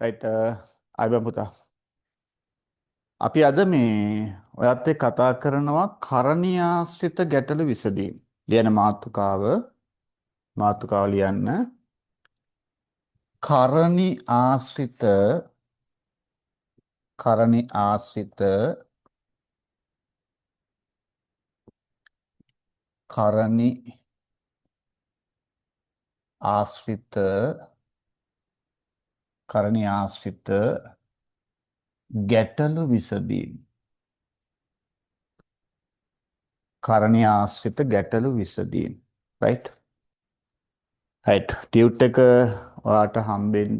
Right අයිබන් පුතා. අපි අද ඔයත් එක්ක කතා කරනවා කරණීයාශ්‍රිත ගැටලු විසඳීම්. ලියන මාතෘකාව ලියන්න. කරණි ආශ්‍රිත කරණි ආශ්‍රිත කරණි ආශ්‍රිත කරණි ආශ්‍රිත ගැටලු විසඳීම්. කරණි ආශ්‍රිත ගැටලු විසඳීම්. රයිට්. රයිට්. ටියුට් එක ඔයාට හම්බෙන්න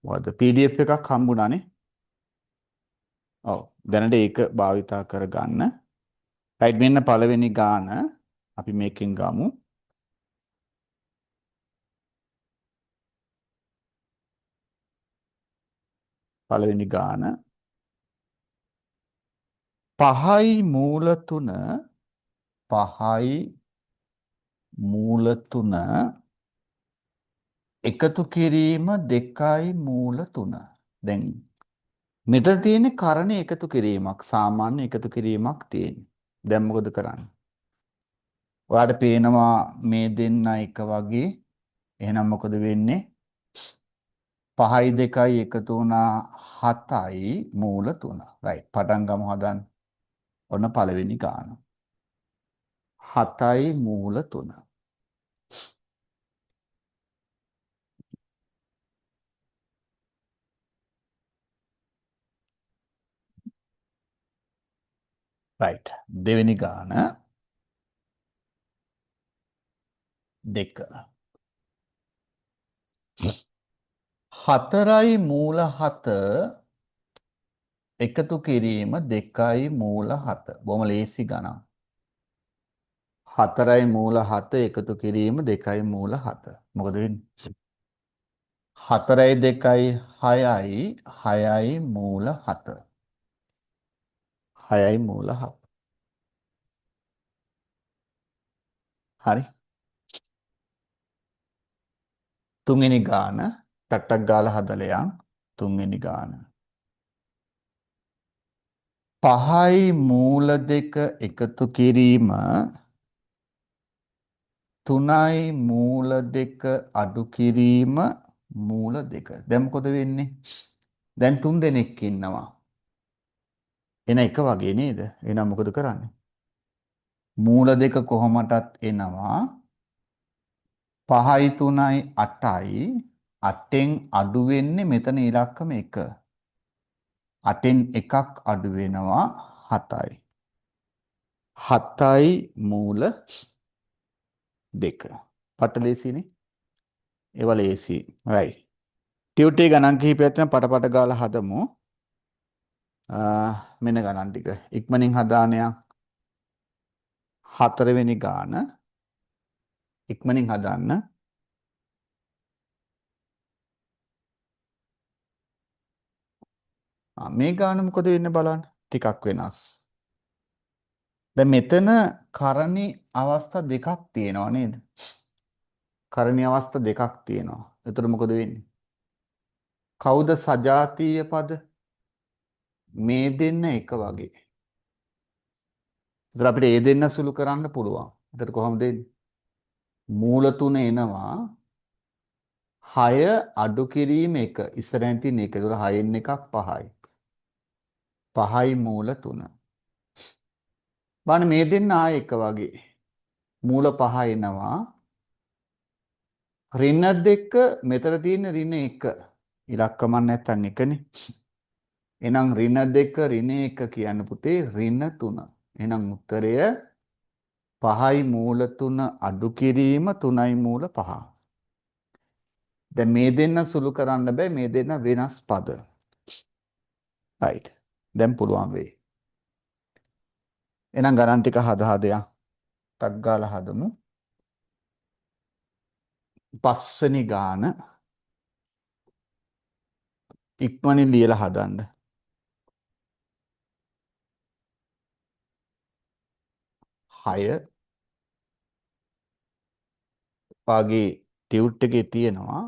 මොකද PDF එකක් හම්බුණානේ. ඔව්. දැනට ඒක භාවිතා කරගන්න. රයිට් මෙන්න පළවෙනි ගාන අපි මේකෙන් ගමු. පළවෙනි ගාන 5යි මූල 3 5යි මූල 3 එකතු කිරීම 2යි මූල 3. දැන් මෙතන තියෙන්නේ කරණේ එකතු කිරීමක්, සාමාන්‍ය එකතු කිරීමක් තියෙන්නේ. දැන් මොකද කරන්නේ? ඔයාලට පේනවා මේ දෙන්න එක වගේ. එහෙනම් මොකද වෙන්නේ? 5යි 2යි එකතු වුණා 7යි මූල 3. රයිට්. පටන් ගමු හදන්න. ඔන්න පළවෙනි ගාන. 7යි මූල 3. රයිට්. දෙවෙනි ගාන 2. 4යි මූල 7 එකතු කිරීම 2යි මූල 7. බොහොම ලේසි ගණන්. 4යි මූල 7 එකතු කිරීම 2යි මූල 7. මොකද වෙන්නේ? 4යි 2යි 6යි 6යි මූල 7. 6යි මූල 7. හරි. තුන්වෙනි ගාන ටට්ටක් ගාලා හදලා යන්. තුන්වෙනි ගාන 5යි මූල 2 එකතු කිරීම 3යි මූල 2 අඩු කිරීම මූල 2. දැන් මොකද වෙන්නේ? දැන් 3 දෙනෙක් ඉන්නවා. එන එක වගේ නේද? එහෙනම් මොකද කරන්නේ? මූල 2 කොහොමටත් එනවා. 5යි 3යි 8යි 8ෙන් අඩු වෙන්නේ මෙතන ඉලක්කම 1. 8ෙන් එකක් අඩු වෙනවා 7යි. 7යි මූල 2. පටලේසිනේ. ඒවා ලේසි. right. ටියුටේ ගණන් කිහිපයක් තියෙනවා පටපට ගාලා හදමු. මෙන්න ගණන් ටික. ඉක්මනින් හදානයක්. 4වෙනි ගාන. ඉක්මනින් හදාන්න. මේ ගාන මොකද වෙන්නේ බලන්න. ටිකක් වෙනස්. දැන් මෙතන කරණි අවස්ථා දෙකක් තියෙනවා නේද? කරණි අවස්ථා දෙකක් තියෙනවා. එතකොට මොකද වෙන්නේ? කවුද සජාතීය පද? මේ දෙන්න එක වගේ. එතකොට අපිට ඒ දෙන්න සුළු කරන්න පුළුවන්. එතකොට කොහොමද එන්නේ? මූල 3 එනවා 6 අඩු කිරීම 1 ඉස්සරහින් තියෙන 1. ඒතකොට 6න් එකක් 5යි. 5යි මූල 3. බලන්න මේ දෙන්න ආයෙ එක වගේ. මූල 5 එනවා. ඍණ 2 මෙතන තියෙන ඍණ 1. ඉලක්කමක් නැත්තම් එකනේ. එහෙනම් ඍණ 2 ඍණ 1 කියන්න පුතේ ඍණ 3. එහෙනම් උත්තරය 5යි මූල 3 අඩු කිරීම 3යි මූල 5. දැන් මේ දෙන්න සුළු කරන්න බෑ මේ දෙන්න වෙනස් පද. right. දැන් පුළුවන් වෙයි. එහෙනම් ගණන් ටික හදා යන්. ටක් ගාලා හදමු. පස්වෙනි ගාන ඉක්මනින් ලියලා හදන්න. 6 වාගේ ටියුට් එකේ තියෙනවා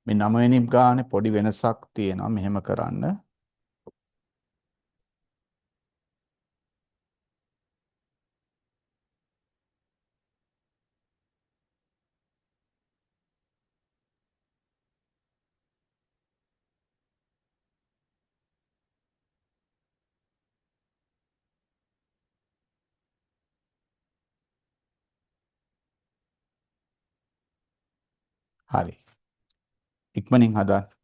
මේ 9 වෙනි ගානේ පොඩි වෙනසක් තියෙනවා මෙහෙම කරන්න. හරි. ඉක්මනින් හදන්න.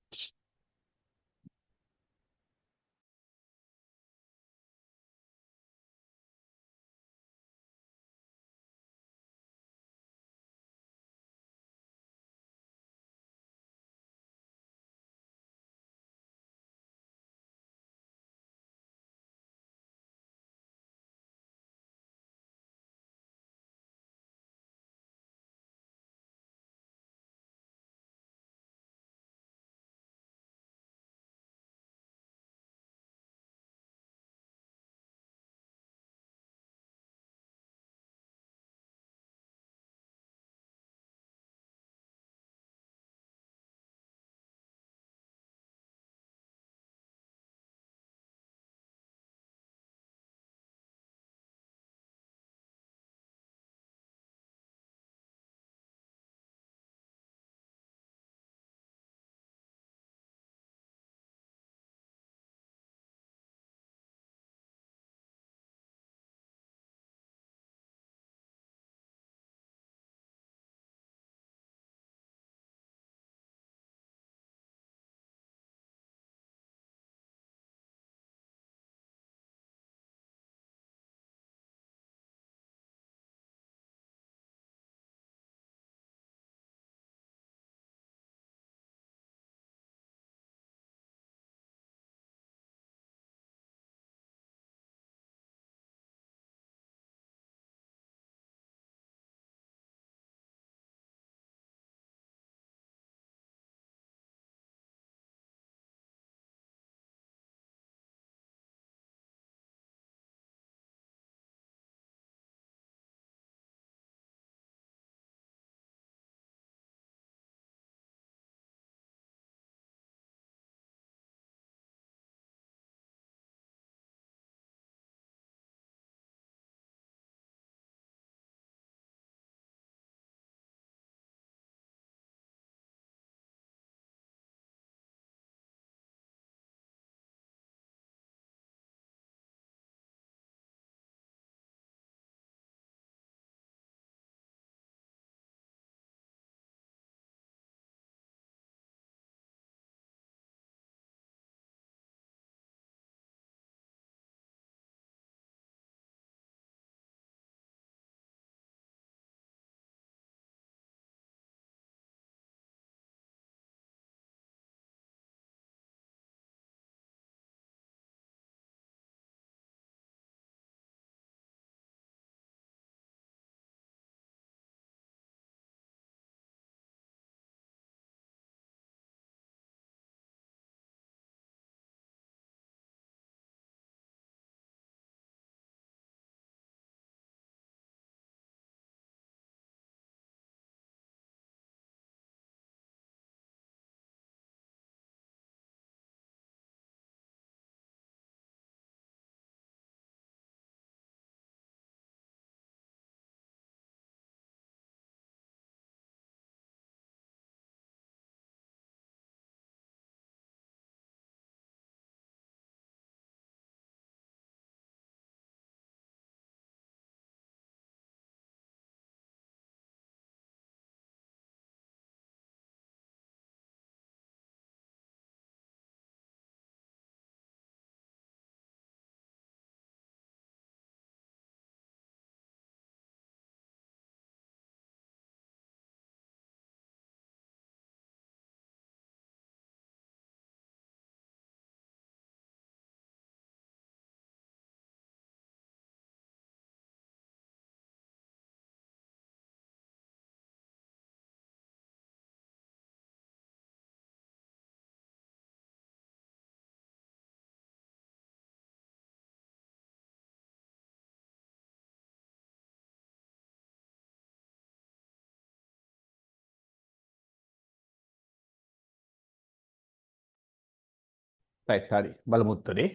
රයිට් හරි. බලමු උත්තරේ.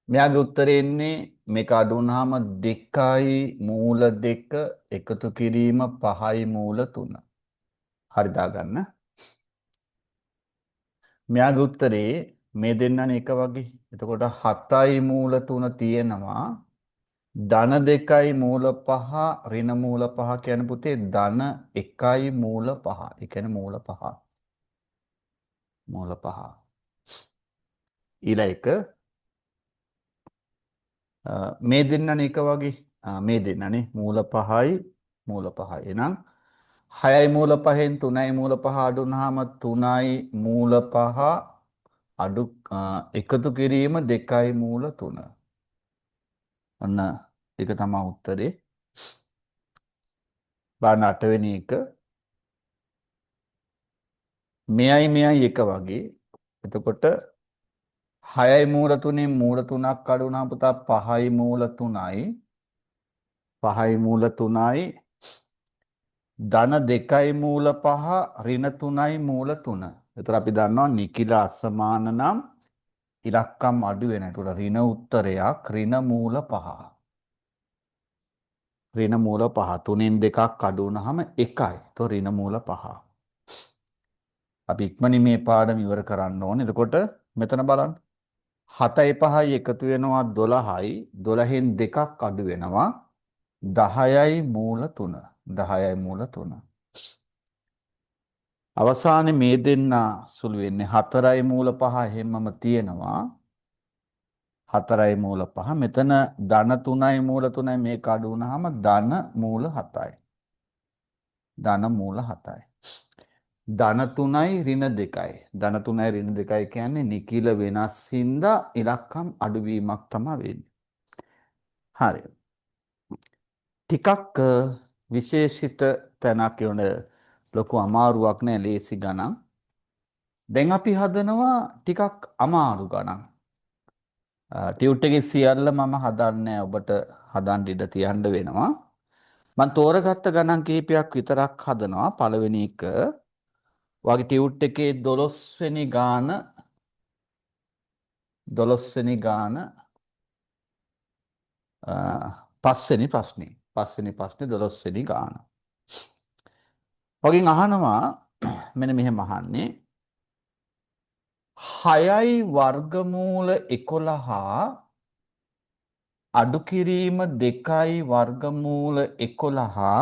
මෙයාගේ උත්තරේ එන්නේ මේක අඩු වුණාම 2යි මූල 2 එකතු කිරීම 5යි මූල 3. හරි දාගන්න. මෙයාගේ උත්තරේ මේ දෙන්නනේ එක වගේ. එතකොට 7යි මූල 3 තියෙනවා. ධන 2යි මූල 5 ඍණ මූල 5 කියන පුතේ ධන 1යි මූල 5. ඒ කියන්නේ මූල 5. මූල 5. ඊළඟ එක මේ දෙන්නනේ එක වගේ. මේ දෙන්නනේ මූල 5යි මූල 5යි. එහෙනම් 6යි මූල 5න් 3යි මූල 5 අඩු වුනහම 3යි මූල 5 අඩු එකතු කිරීම 2යි මූල 3. ඔන්න ඒක තමයි උත්තරේ. බලන්න 8 වෙනි එක. මෙයයි මෙයයි එක වගේ. එතකොට 6යි මූල 3න් මූල 3ක් අඩු වුණාම පුතා 5යි මූල 3යි 5යි මූල 3යි ධන 2යි මූල 5 ඍණ 3යි මූල 3. එතකොට අපි දන්නවා නිකිල අසමාන නම් ඉලක්කම් අඩු වෙන. ඒකට ඍණ උත්තරයක් ඍණ මූල 5. ඍණ මූල 5 3න් 2ක් අඩු වුණාම 1යි. ඒතකොට ඍණ මූල 5. අපි ඉක්මනින් මේ පාඩම ඉවර කරන්න ඕනේ. එතකොට මෙතන බලන්න. 7යි 5යි එකතු වෙනවා 12යි. 12න් 2ක් අඩු වෙනවා 10යි මූල 3. 10යි මූල 3. අවසානයේ මේ දෙන්න සුළු වෙන්නේ 4යි මූල 5 එහෙමම තියෙනවා. 4යි මූල 5. මෙතන ධන 3යි මූල 3යි මේක අඩු වුණාම ධන මූල 7යි. ධන මූල 7යි. ධන 3යි ඍණ 2යි. ධන 3යි ඍණ 2යි කියන්නේ නිකිල වෙනස් හින්දා ඉලක්කම් අඩුවීමක් තමයි වෙන්නේ. හරි. ටිකක් විශේෂිත තැනක් වුණ ලොකු අමාරුවක් නෑ ලේසි ගණන්. දැන් අපි හදනවා ටිකක් අමාරු ගණන්. ටියුට් එකේ සියල්ල මම හදන්නේ ඔබට හදන්න ඉඩ තියන්න වෙනවා. මම තෝරගත්ත ගණන් කිහිපයක් විතරක් හදනවා. පළවෙනි එක වගේ ටියුට් එකේ 12 වෙනි ගාන 12 වෙනි ගාන පස්වෙනි ප්‍රශ්නේ 12 වෙනි ගාන. වගේ අහනවා මෙන්න මෙහෙම අහන්නේ 6යි වර්ගමූල 11 අඩු කිරීම 2යි වර්ගමූල 11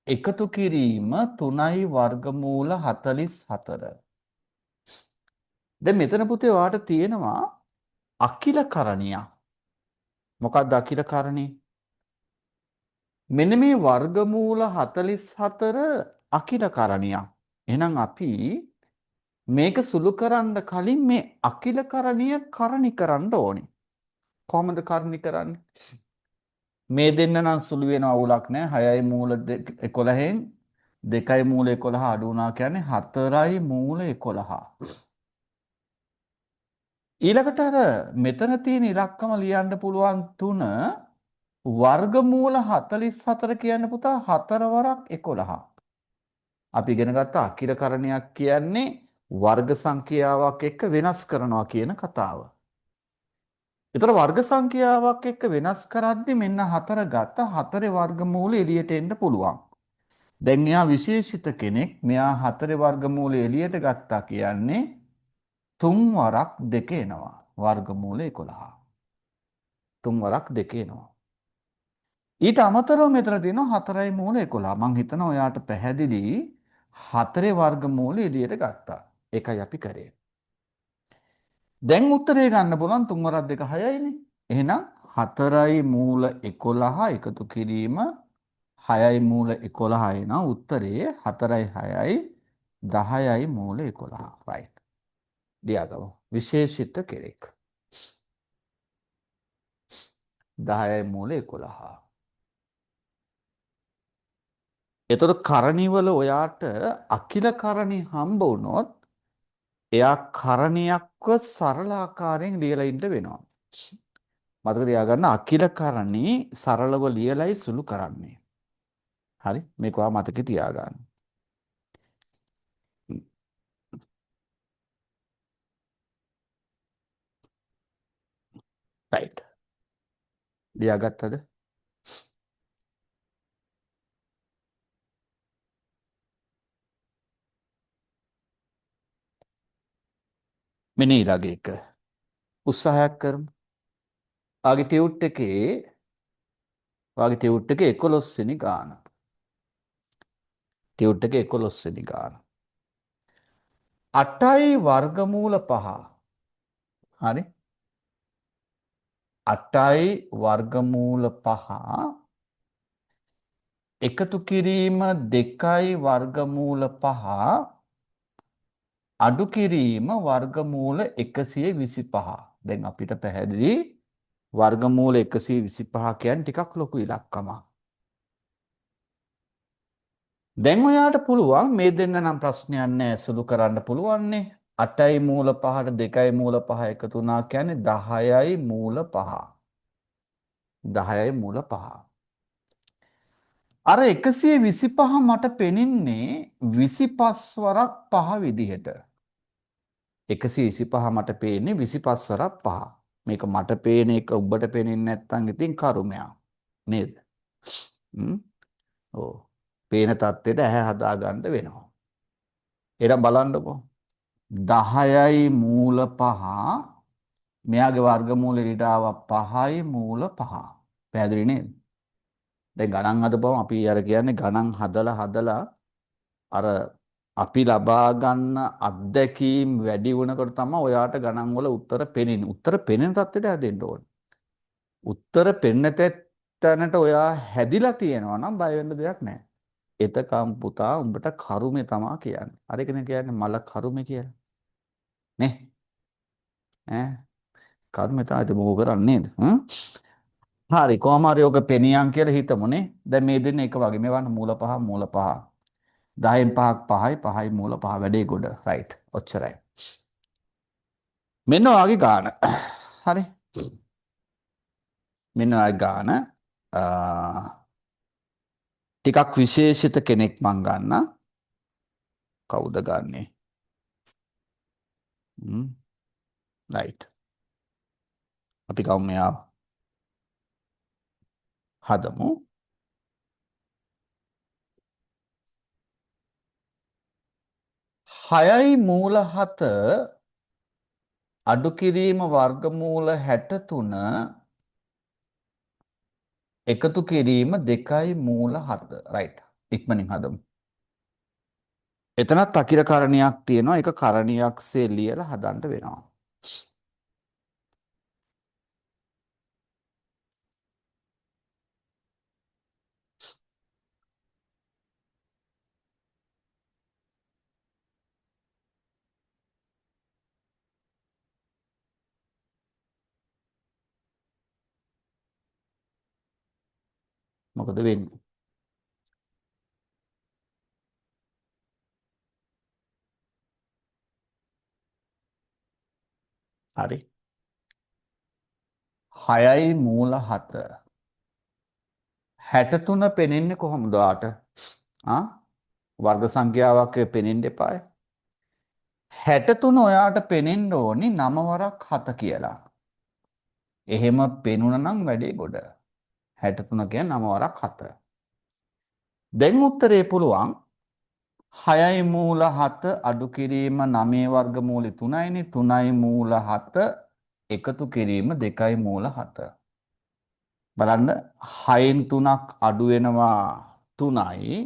එකතු කිරීම 3යි වර්ගමූල 44. දැන් මෙතන පුතේ ඔයාලට තියෙනවා අකිල කරණියක්. මොකක්ද අකිල කරණිය? මෙන්න මේ වර්ගමූල 44 අකිල කරණියක්. එහෙනම් අපි මේක සුළු කරන්න කලින් මේ අකිල කරණිය කරණි කරන්න ඕනේ. කොහොමද කරණි කරන්නේ? මේ දෙන්න නම් සුළු වෙන අවුලක් නැහැ. 6යි මූල 11න් 2යි මූල 11 අඩු වුණා කියන්නේ 4යි මූල 11. ඊළඟට අර මෙතන තියෙන ඉලක්කම ලියන්න පුළුවන් 3 වර්ගමූල 44 කියන්න පුතා 4 වරක් 11. අපි ඉගෙන ගත්ත අකිලකරණයක් කියන්නේ වර්ග සංඛ්‍යාවක් එක්ක වෙනස් කරනවා කියන කතාව. ඒතර වර්ග සංඛ්‍යාවක් එක්ක වෙනස් කරද්දි මෙන්න 4 ගත්ත 4 වර්ගමූල එළියට එන්න පුළුවන්. දැන් එයා විශේෂිත කෙනෙක්. මෙයා 4 වර්ගමූල එළියට ගත්තා කියන්නේ 3 වරක් 2 එනවා. වර්ගමූල 11. 3 වරක් 2 එනවා. ඊට අමතරව මෙතන තියෙනවා 4යි මූල 11. මං හිතනවා ඔයාට පැහැදිලි 4 වර්ගමූල එළියට ගත්තා. ඒකයි අපි කරේ. දැන් උත්තරේ ගන්න පුළුවන් 3 වරක් 2 6යිනේ. එහෙනම් 4යි මූල 11 එකතු කිරීම 6යි මූල 11 එනවා. උත්තරේ 4යි 6යි 10යි මූල 11. right. ලියාගමු. විශේෂිත කෙරෙක්. 10යි මූල 11. එතකොට කරණිවල ඔයාට අකිල කරණි හම්බ වුණොත් එයා කරණියක්ව සරල ආකාරයෙන් ලියලා ඉන්න වෙනවා. මතක තියාගන්න අකිල කරණි සරලව ලියලයි සුළු කරන්නේ. හරි මේක ඔයා මතකේ තියාගන්න. රයිට්. ලියාගත්තද? මෙන්න ඊළඟ එක. උත්සාහයක් කරමු. වාගේ ටියුට් එකේ 11 වෙනි ගාන. ටියුට් එකේ 11 වෙනි ගාන. 8යි වර්ගමූල 5. හරි? 8යි වර්ගමූල 5 එකතු කිරීම 2යි වර්ගමූල 5 අඩු කිරීම වර්ගමූල 125. දැන් අපිට පැහැදිලි වර්ගමූල 125 කියන්නේ ටිකක් ලොකු ඉලක්කමක්. දැන් ඔයාට පුළුවන් මේ දෙන්න නම් ප්‍රශ්නයක් නැහැ සුළු කරන්න පුළුවන්නේ. 8යි මූල 5ට 2යි මූල 5 එකතු වුණා කියන්නේ 10යි මූල 5. 10යි මූල 5. අර 125 මට පෙනින්නේ 25 වරක් 5 විදිහට. 125 මට පේන්නේ 25 වරක් 5. මේක මට පේන එක ඔබට පේන්නේ නැත්නම් ඉතින් කරුමයක්. නේද? ඔව්. පේන தත්ත්වෙට ඇහැ හදා ගන්න වෙනවා. එහෙනම් බලන්නකෝ. 10යි මූල 5 මෙයාගේ වර්ගමූල ඊට ආවා 5යි මූල 5. පැහැදිලි නේද? දැන් ගණන් හදපුවම අපි අර කියන්නේ ගණන් හදලා අර අපි ලබා ගන්න අත්දැකීම් වැඩි වුණකොට තමයි ඔයාට ගණන් වල උත්තර පෙනෙන්නේ. උත්තර පෙනෙන තත්ත්වයට හැදෙන්න ඕනේ. උත්තර පෙන්න තැනට ඔයා හැදිලා තියෙනවා නම් බය වෙන්න දෙයක් නැහැ. එතකම් පුතා උඹට කරුමේ තමා කියන්නේ. අර කෙනෙක් කියන්නේ මල කරුමේ කියලා. නේ? ඈ කරුමේ තමයි මොකෝ කරන්නේ නේද? හරි කොහම හරි ඔක පෙනියම් කියලා හිතමුනේ. දැන් මේ දෙන්නේ එක වගේ. මේවන්න මූල 5 මූල 5. 10න් 5ක් 5යි 5යි මූල 5 වැඩේ ගොඩ. රයිට්. ඔච්චරයි. මෙන්න ඔයාගේ ගාන. හරි. මෙන්න ඔයාගේ ගාන. ටිකක් විශේෂිත කෙනෙක් මං ගන්න. කවුද ගන්නෙ? රයිට්. අපි කවුම මෙයා හදමු. 6යි මූල 7 අඩු කිරීම වර්ගමූල 63 එකතු කිරීම 2යි මූල 7. රයිට්. ඉක්මනින් හදමු. එතනත් අකිර කරණයක් තියෙනවා. ඒක කරණියක්සේ ලියලා හදන්න වෙනවා. මොකද වෙන්නේ? හරි. 6යි මූල 7 63 පෙනෙන්නේ කොහොමද ආට? වර්ග සංඛ්‍යාවක් පෙනෙන්න එපායි. 63 ඔයාට පෙනෙන්න ඕනි 9 වරක් 7 කියලා. එහෙම පෙනුණා නම් වැඩේ ගොඩ. 63 කියන්නේ 9 වරක් 7. දැන් උත්තරේ පුළුවන් 6යි මූල 7 අඩු කිරීම 9 වර්ගමූල 3යිනේ 3යි මූල 7 එකතු කිරීම 2යි මූල 7. බලන්න 6න් 3ක් අඩු වෙනවා 3යි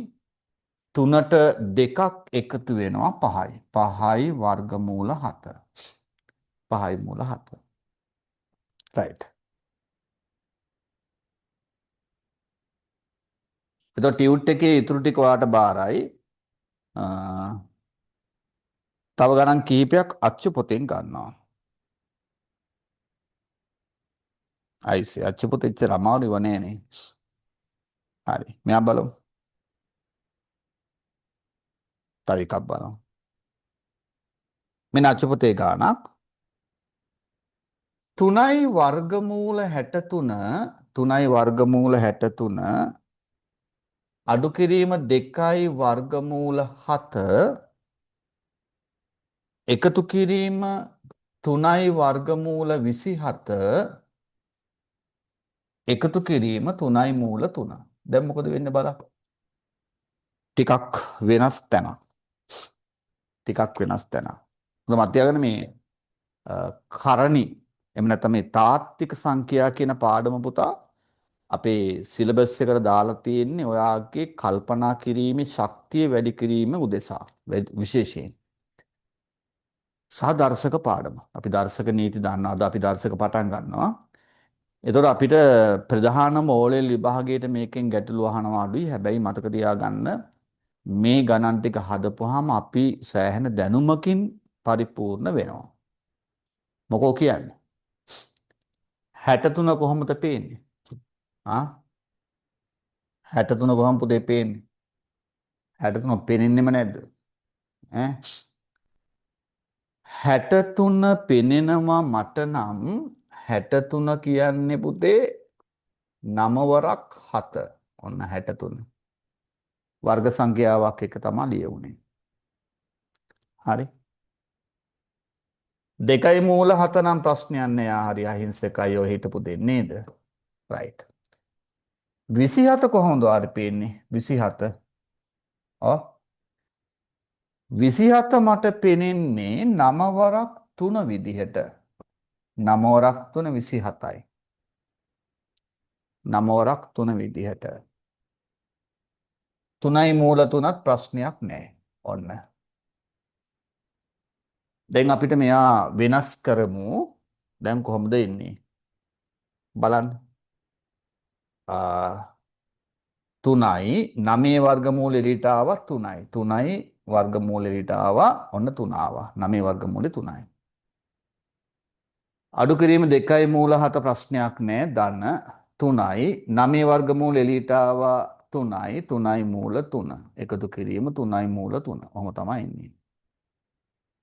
3ට 2ක් එකතු වෙනවා 5යි. 5යි වර්ගමූල 7. 5යි මූල 7. රයිට්. එතකොට ටියුට් එකේ ඉතුරු ටික ඔයාලට බාරයි. තව ගණන් කිහිපයක් අච්චු පොතෙන් ගන්නවා. අයිසේ අච්චු පොත එච්චර අමාරු වනේනේ. හරි. මෙයා බලමු. තව එකක් බලමු. මෙන්න අච්චු පොතේ ගානක් 3යි වර්ගමූල 63 3යි වර්ගමූල 63 අඩු කිරීම 2යි වර්ගමූල 7 එකතු කිරීම 3යි වර්ගමූල 27 එකතු කිරීම 3යි මූල 3. දැන් මොකද වෙන්නේ බලන්න. ටිකක් වෙනස් තැනක්. ටිකක් වෙනස් තැනක්. මොකද මතයාගෙන මේ කරණි එහෙම නැත්නම් මේ තාත්වික සංඛ්‍යා කියන පාඩම පුතා අපේ සිලබස් එකට දාලා තියෙන්නේ ඔයාගේ කල්පනා කිරීමේ ශක්තිය වැඩි කිරීම උදෙසා විශේෂයෙන් සහ දර්ශක පාඩම. අපි දර්ශක නීති දන්නවා. අද අපි දර්ශක පටන් ගන්නවා. එතකොට අපිට ප්‍රධානම ඕලෙල් විභාගයට මේකෙන් ගැටලු අහනවා අඩුයි. හැබැයි මතක තියාගන්න මේ ගණන් ටික හදපුවාම අපි සෑහෙන දැනුමකින් පරිපූර්ණ වෙනවා. මොකෝ කියන්නේ? 63 කොහොමද පේන්නේ? ආ 63 කොහොම පුතේ පේන්නේ? 63 පේන්නේම නැද්ද? ඈ 63 පෙනෙනවා මට නම් 63 කියන්නේ පුතේ 9 වරක් 7. ඔන්න 63. වර්ග සංඛ්‍යාවක් එක තමයි ලියුනේ. හරි. 2යි මූල 7 නම් ප්‍රශ්නයක් නෑ. හරි අහිංසකයි ඔය හිටපු දෙන්නේ නේද? right. 27 කොහොමද ආරි පේන්නේ? 27. ඔව් 27 මට පෙනෙන්නේ 9 වරක් 3 විදිහට. 9 වරක් 3 27යි. 9 වරක් 3 විදිහට. 3යි මූල 3ත් ප්‍රශ්නයක් නෑ. ඔන්න. දැන් අපිට මෙයා වෙනස් කරමු. දැන් කොහොමද එන්නේ? බලන්න. 3යි 9 වර්ගමූල එළියට ආවා 3යි. 3යි වර්ගමූල එළියට ආවා ඔන්න 3 ආවා. 9 වර්ගමූලේ 3යි. අඩු කිරීම 2යි මූල 7 ප්‍රශ්නයක් නෑ. ධන 3යි 9 වර්ගමූල එළියට ආවා 3යි 3යි මූල 3. එකතු කිරීම 3යි මූල 3. ඔහොම තමයි ඉන්නේ.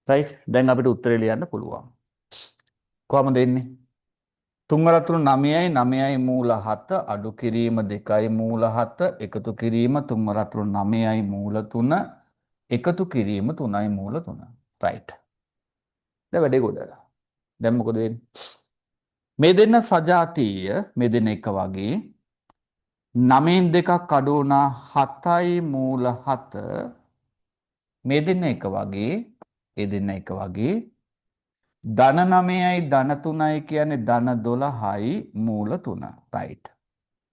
රයිට්. දැන් අපිට උත්තරේ ලියන්න පුළුවන්. කොහමද එන්නේ? 3 වරක් 3 9යි 9යි මූල 7 අඩු කිරීම 2යි මූල 7 එකතු කිරීම 3 වරක් 3 9යි මූල 3 එකතු කිරීම 3යි මූල 3. රයිට්. දැන් වැඩේ ගොඩ. දැන් මොකද වෙන්නේ? මේ දෙන්න සජාතීය මේ දෙන්න එක වගේ 9න් දෙකක් අඩු වුණා 7යි මූල 7 මේ දෙන්න එක වගේ ඒ දෙන්න එක වගේ ධන 9යි ධන 3යි කියන්නේ ධන 12යි මූල 3. රයිට්.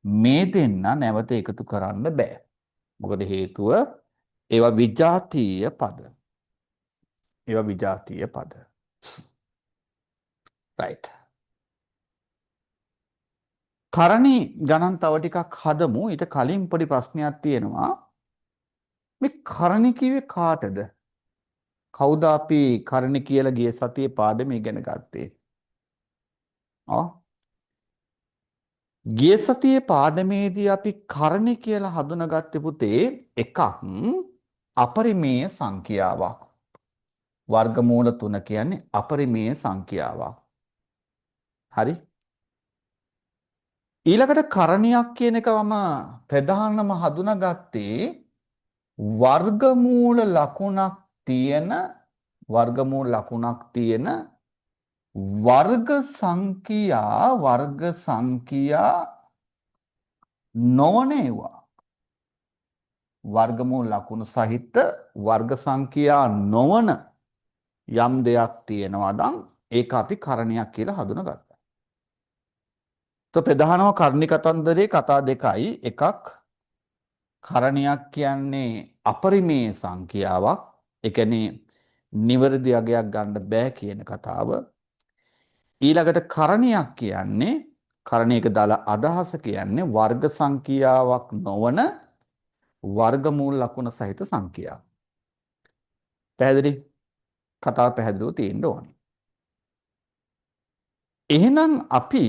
මේ දෙන්න නැවත එකතු කරන්න බෑ. මොකද හේතුව ඒවා විජාතීය පද. ඒවා විජාතීය පද. රයිට්. කරණි ගණන් තව ටිකක් හදමු. ඊට කලින් පොඩි ප්‍රශ්නයක් තියෙනවා. මේ කරණි කිව්වේ කාටද? කවුද අපි කරණි කියලා ගිය සතියේ පාඩම ඉගෙන ගත්තේ? ආ ගිය සතියේ පාඩමේදී අපි කරණි කියලා හඳුනාගත්තේ පුතේ එකක් අපරිමේය සංඛ්‍යාවක්. වර්ගමූල 3 කියන්නේ අපරිමේය සංඛ්‍යාවක්. හරි? ඊළඟට කරණියක් කියන එක මම ප්‍රධානම හඳුනාගත්තේ වර්ගමූල ලකුණක් තියෙන වර්ග සංඛ්‍යා නොවනේවා වර්ගමූල ලකුණු සහිත වර්ග සංඛ්‍යා නොවන යම් දෙයක් තියෙනවා නම් ඒක අපි කරණයක් කියලා හඳුනාගත්තා. ප්‍රධානම කරණි කතන්දරේ කතා දෙකයි. එකක් කරණයක් කියන්නේ අපරිමේය සංඛ්‍යාවක්. ඒ කියන්නේ නිවැරදි අගයක් ගන්න බෑ කියන කතාව. ඊළඟට කරණයක් කියන්නේ කරණයක දාලා අදහස කියන්නේ වර්ග සංඛ්‍යාවක් නොවන වර්ගමූල ලකුණ සහිත සංඛ්‍යාව. පැහැදිලි? කතාව පැහැදිලිව තියෙන්න ඕනේ. එහෙනම් අපි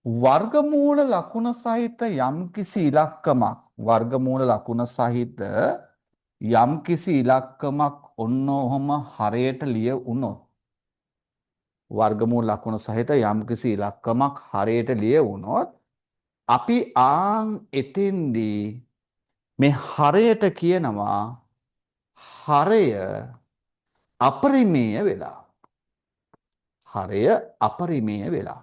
වර්ගමූල ලකුණ සහිත යම්කිසි ඉලක්කමක් වර්ගමූල ලකුණ සහිත යම්කිසි ඉලක්කමක් ඔන්න ඔහොම හරයට ලිය වුණොත් වර්ගමූල ලකුණ සහිත යම්කිසි ඉලක්කමක් හරයට ලිය වුණොත් අපි එතෙන්දී මේ හරයට කියනවා හරය අපරිමේය වෙලා. හරය අපරිමේය වෙලා.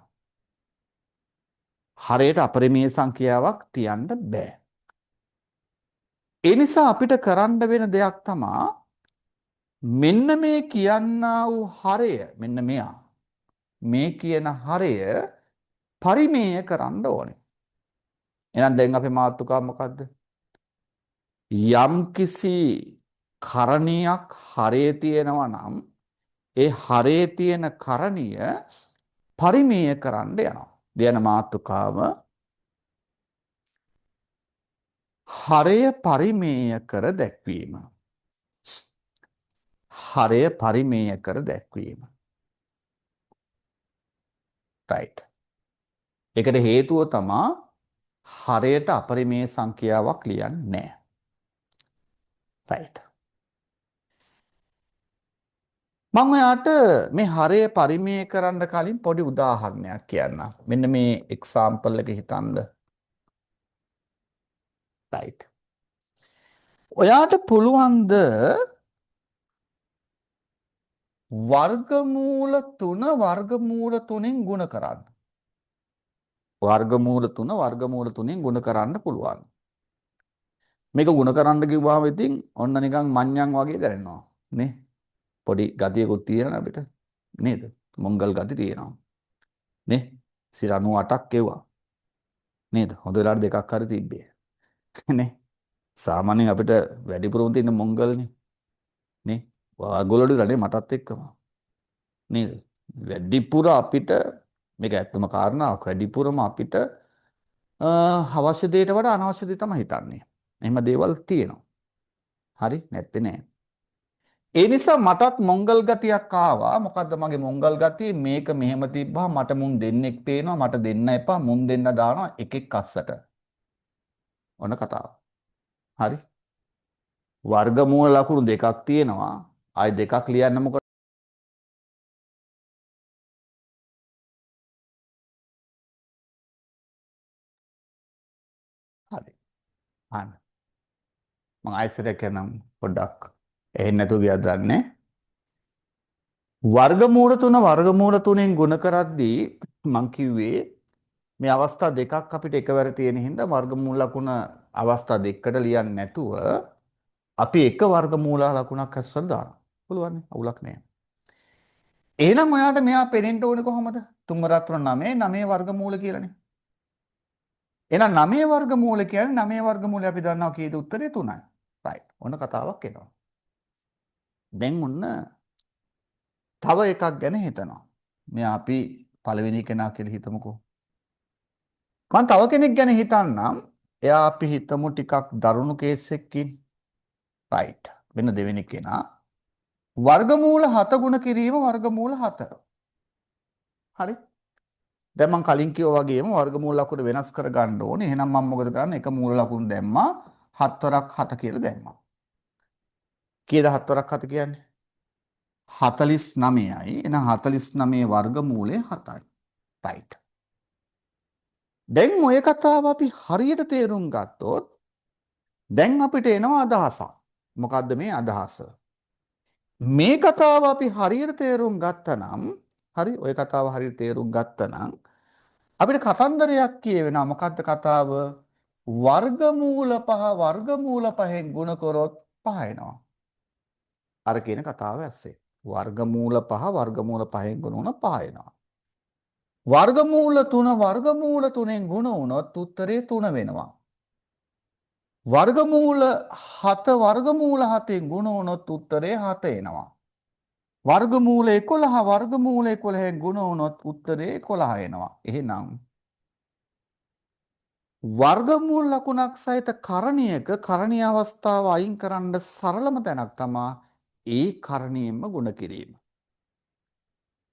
හරයට අපරිමේය සංඛ්‍යාවක් තියන්න බෑ. ඒ නිසා අපිට කරන්න වෙන දෙයක් තමා මෙන්න මේ කියන්නා වූ හරය මෙන්න මෙයා. මේ කියන හරය පරිමේය කරන්න ඕනේ. එහෙනම් දැන් අපේ මාතෘකාව මොකද්ද? යම්කිසි කරණියක් හරේ තියෙනවා නම් ඒ හරේ තියෙන කරණිය පරිමේය කරන්න යනවා. දෙයන මාතෘකාව හරය පරිමේය කර දැක්වීම. හරය පරිමේය කර දැක්වීම. right. ඒකට හේතුව තමා හරයට අපරිමේය සංඛ්‍යාවක් ලියන්නේ නැහැ. right. මම ඔයාට මේ හරය පරිමේය කරන්න කලින් පොඩි උදාහරණයක් කියන්නම්. මෙන්න මේ එක්සාම්පල් එක හිතන්න. right. ඔයාට පුළුවන්ද වර්ගමූල 3 වර්ගමූල 3න් ගුණ කරන්න? වර්ගමූල 3 වර්ගමූල 3න් ගුණ කරන්න පුළුවන්. මේක ගුණ කරන්න කිව්වම ඉතින් ඔන්න නිකන් මඤ්ඤං වගේ දැනෙනවා නේ. පොඩි ගතියකුත් තියෙනවා අපිට නේද? මොංගල් ගති තියෙනවා නේ. 98ක් එවුවා නේද? හොඳ වෙලාවට දෙකක් හරි තිබ්බේ නේ. සාමාන්‍යයෙන් අපිට වැඩිපුරම තියෙන මොංගල්නේ නේ. ඔයගොල්ලෝ ඉදලා මටත් එක්කම නේද? වැඩිපුර අපිට මේක ඇත්තම කාරණාවක්. වැඩිපුරම අපිට අවශ්‍ය දෙයට වඩා අනවශ්‍ය දේ තමයි හිතන්නේ. එහෙම දේවල් තියෙනවා. හරි නැත්තේ නෑ. ඒ නිසා මටත් මොංගල් ගතියක් ආවා. මොකද්ද මගේ මොංගල් ගතිය? මේක මෙහෙම තිබ්බා මට මුන් දෙන්නෙක් පේනවා. මට දෙන්න එපා. මුන් දෙන්න දානවා එකෙක් අස්සට. ඔන්න කතාව. හරි. වර්ගමූල ලකුණු දෙකක් තියෙනවා. ආයි දෙකක් ලියන්න මොකද? හරි. අන්න. මම ආයෙත් කියන්නම් පොඩ්ඩක්. එහෙන් නැතුව ගියද දන්නේ. වර්ගමූල 3 වර්ගමූල 3න් ගුණ කරද්දී මං කිව්වේ මේ අවස්ථා දෙකක් අපිට එකවර තියෙන හින්දා වර්ගමූල ලකුණ අවස්ථා දෙකකට ලියන්නේ නැතුව අපි එක වර්ගමූල ලකුණක් අස්සට දානවා. පුළුවන් නේ? අවුලක් නැහැ. එහෙනම් ඔයාට මෙයා පෙනෙන්න ඕනේ කොහොමද? 3 රත්න 9 9 වර්ගමූල කියලානේ. එහෙනම් 9 වර්ගමූල කියන්නේ 9 වර්ගමූලය අපි දන්නවා කීයද උත්තරේ 3යි. right. ඔන්න කතාවක් එනවා. දැන් ඔන්න තව එකක් ගැන හිතනවා. මෙයා අපි පළවෙනි කෙනා කියලා හිතමුකෝ. මම තව කෙනෙක් ගැන හිතන්නම්. එයා අපි හිතමු ටිකක් දරුණු කේස් එකකින්. right. වෙන දෙවෙනි කෙනා. වර්ගමූල 7 ගුණ කිරීම වර්ගමූල 7. හරි. දැන් මම කලින් කිව්වා වගේම වර්ගමූල ලකුණු වෙනස් කර ගන්න ඕනේ. එහෙනම් මම මොකද කරන්නේ? එක මූල ලකුණු දැම්මා. 7 වරක් 7 කියලා දැම්මා. කීයද 7 වරක් 7 කියන්නේ? 49යි. එහෙනම් 49 වර්ගමූලය 7යි. right. දැන් ඔය කතාව අපි හරියට තේරුම් ගත්තොත් දැන් අපිට එනවා අදහසක්. මොකද්ද මේ අදහස? මේ කතාව අපි හරියට තේරුම් ගත්තනම් හරි ඔය කතාව හරියට තේරුම් ගත්තනම් අපිට කතන්දරයක් කියවෙනවා. මොකද්ද කතාව? වර්ගමූල 5 වර්ගමූල 5න් ගුණ කරොත් 5 එනවා. අර කියන කතාව ඇස්සේ. වර්ගමූල 5 වර්ගමූල 5න් ගුණ වුණ 5 එනවා. වර්ගමූල 3 වර්ගමූල 3න් ගුණ වුණොත් උත්තරේ 3 වෙනවා. වර්ගමූල 7 වර්ගමූල 7න් ගුණ වුණොත් උත්තරේ 7 එනවා. වර්ගමූල 11 වර්ගමූල 11න් ගුණ වුණොත් උත්තරේ 11 එනවා. එහෙනම් වර්ගමූල ලකුණක් සහිත කරණියක කරණීය අවස්ථාව අයින් කරන්න සරලම තැනක් තමයි ඒ කරණියෙන්ම ගුණ කිරීම.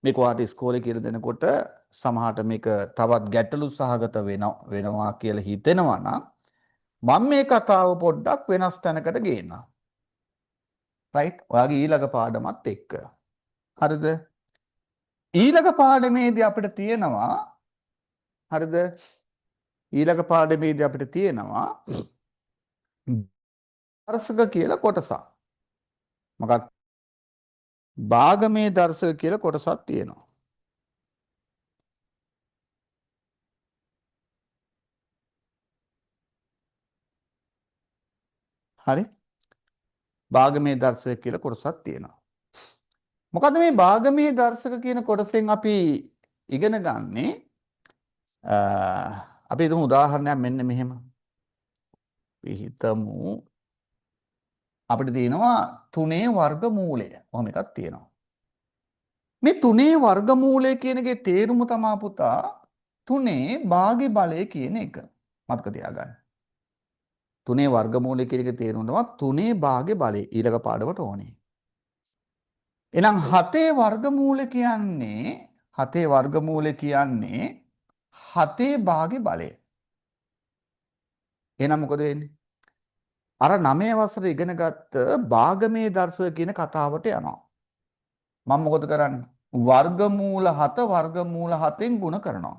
මේක ඔයාලට ඉස්කෝලේ කියලා දෙනකොට සමහරට මේක තවත් ගැටලු සහගත වෙනවා කියලා හිතෙනවා නම් මම මේ කතාව පොඩ්ඩක් වෙනස් තැනකට ගේන්නම්. right? ඔයාගේ ඊළඟ පාඩමත් එක්ක. හරිද? ඊළඟ පාඩමේදී අපිට තියෙනවා හරිද? ඊළඟ පාඩමේදී අපිට තියෙනවා දර්ශක කියලා කොටසක්. මොකක්ද? භාගමේ දර්ශක කියලා කොටසක් තියෙනවා. හරි. භාගමේ දර්ශක කියලා කොටසක් තියෙනවා. මොකද මේ භාගමේ දර්ශක කියන කොටසෙන් අපි ඉගෙන ගන්නේ අපි හිතමු උදාහරණයක් මෙන්න මෙහෙම. අපි හිතමු අපිට තියෙනවා 3 වර්ගමූලය. කොහොම එකක් තියෙනවා. මේ 3 වර්ගමූලය කියන එකේ තේරුම තමයි පුතා 3 භාගී බලය කියන එක. මතක තියාගන්න. 3 වර්ගමූලය කියන එකේ තේරුම තමයි 3 භාගී බලය ඊළඟ පාඩමට ඕනේ. එහෙනම් 7 වර්ගමූල කියන්නේ 7 වර්ගමූල කියන්නේ 7 භාගී බලය. එහෙනම් මොකද වෙන්නේ? අර 9 වසරේ ඉගෙන ගත්ත භාගමේ දර්ශක කියන කතාවට යනවා. මම මොකද කරන්නේ? වර්ගමූල 7 වර්ගමූල 7න් ගුණ කරනවා.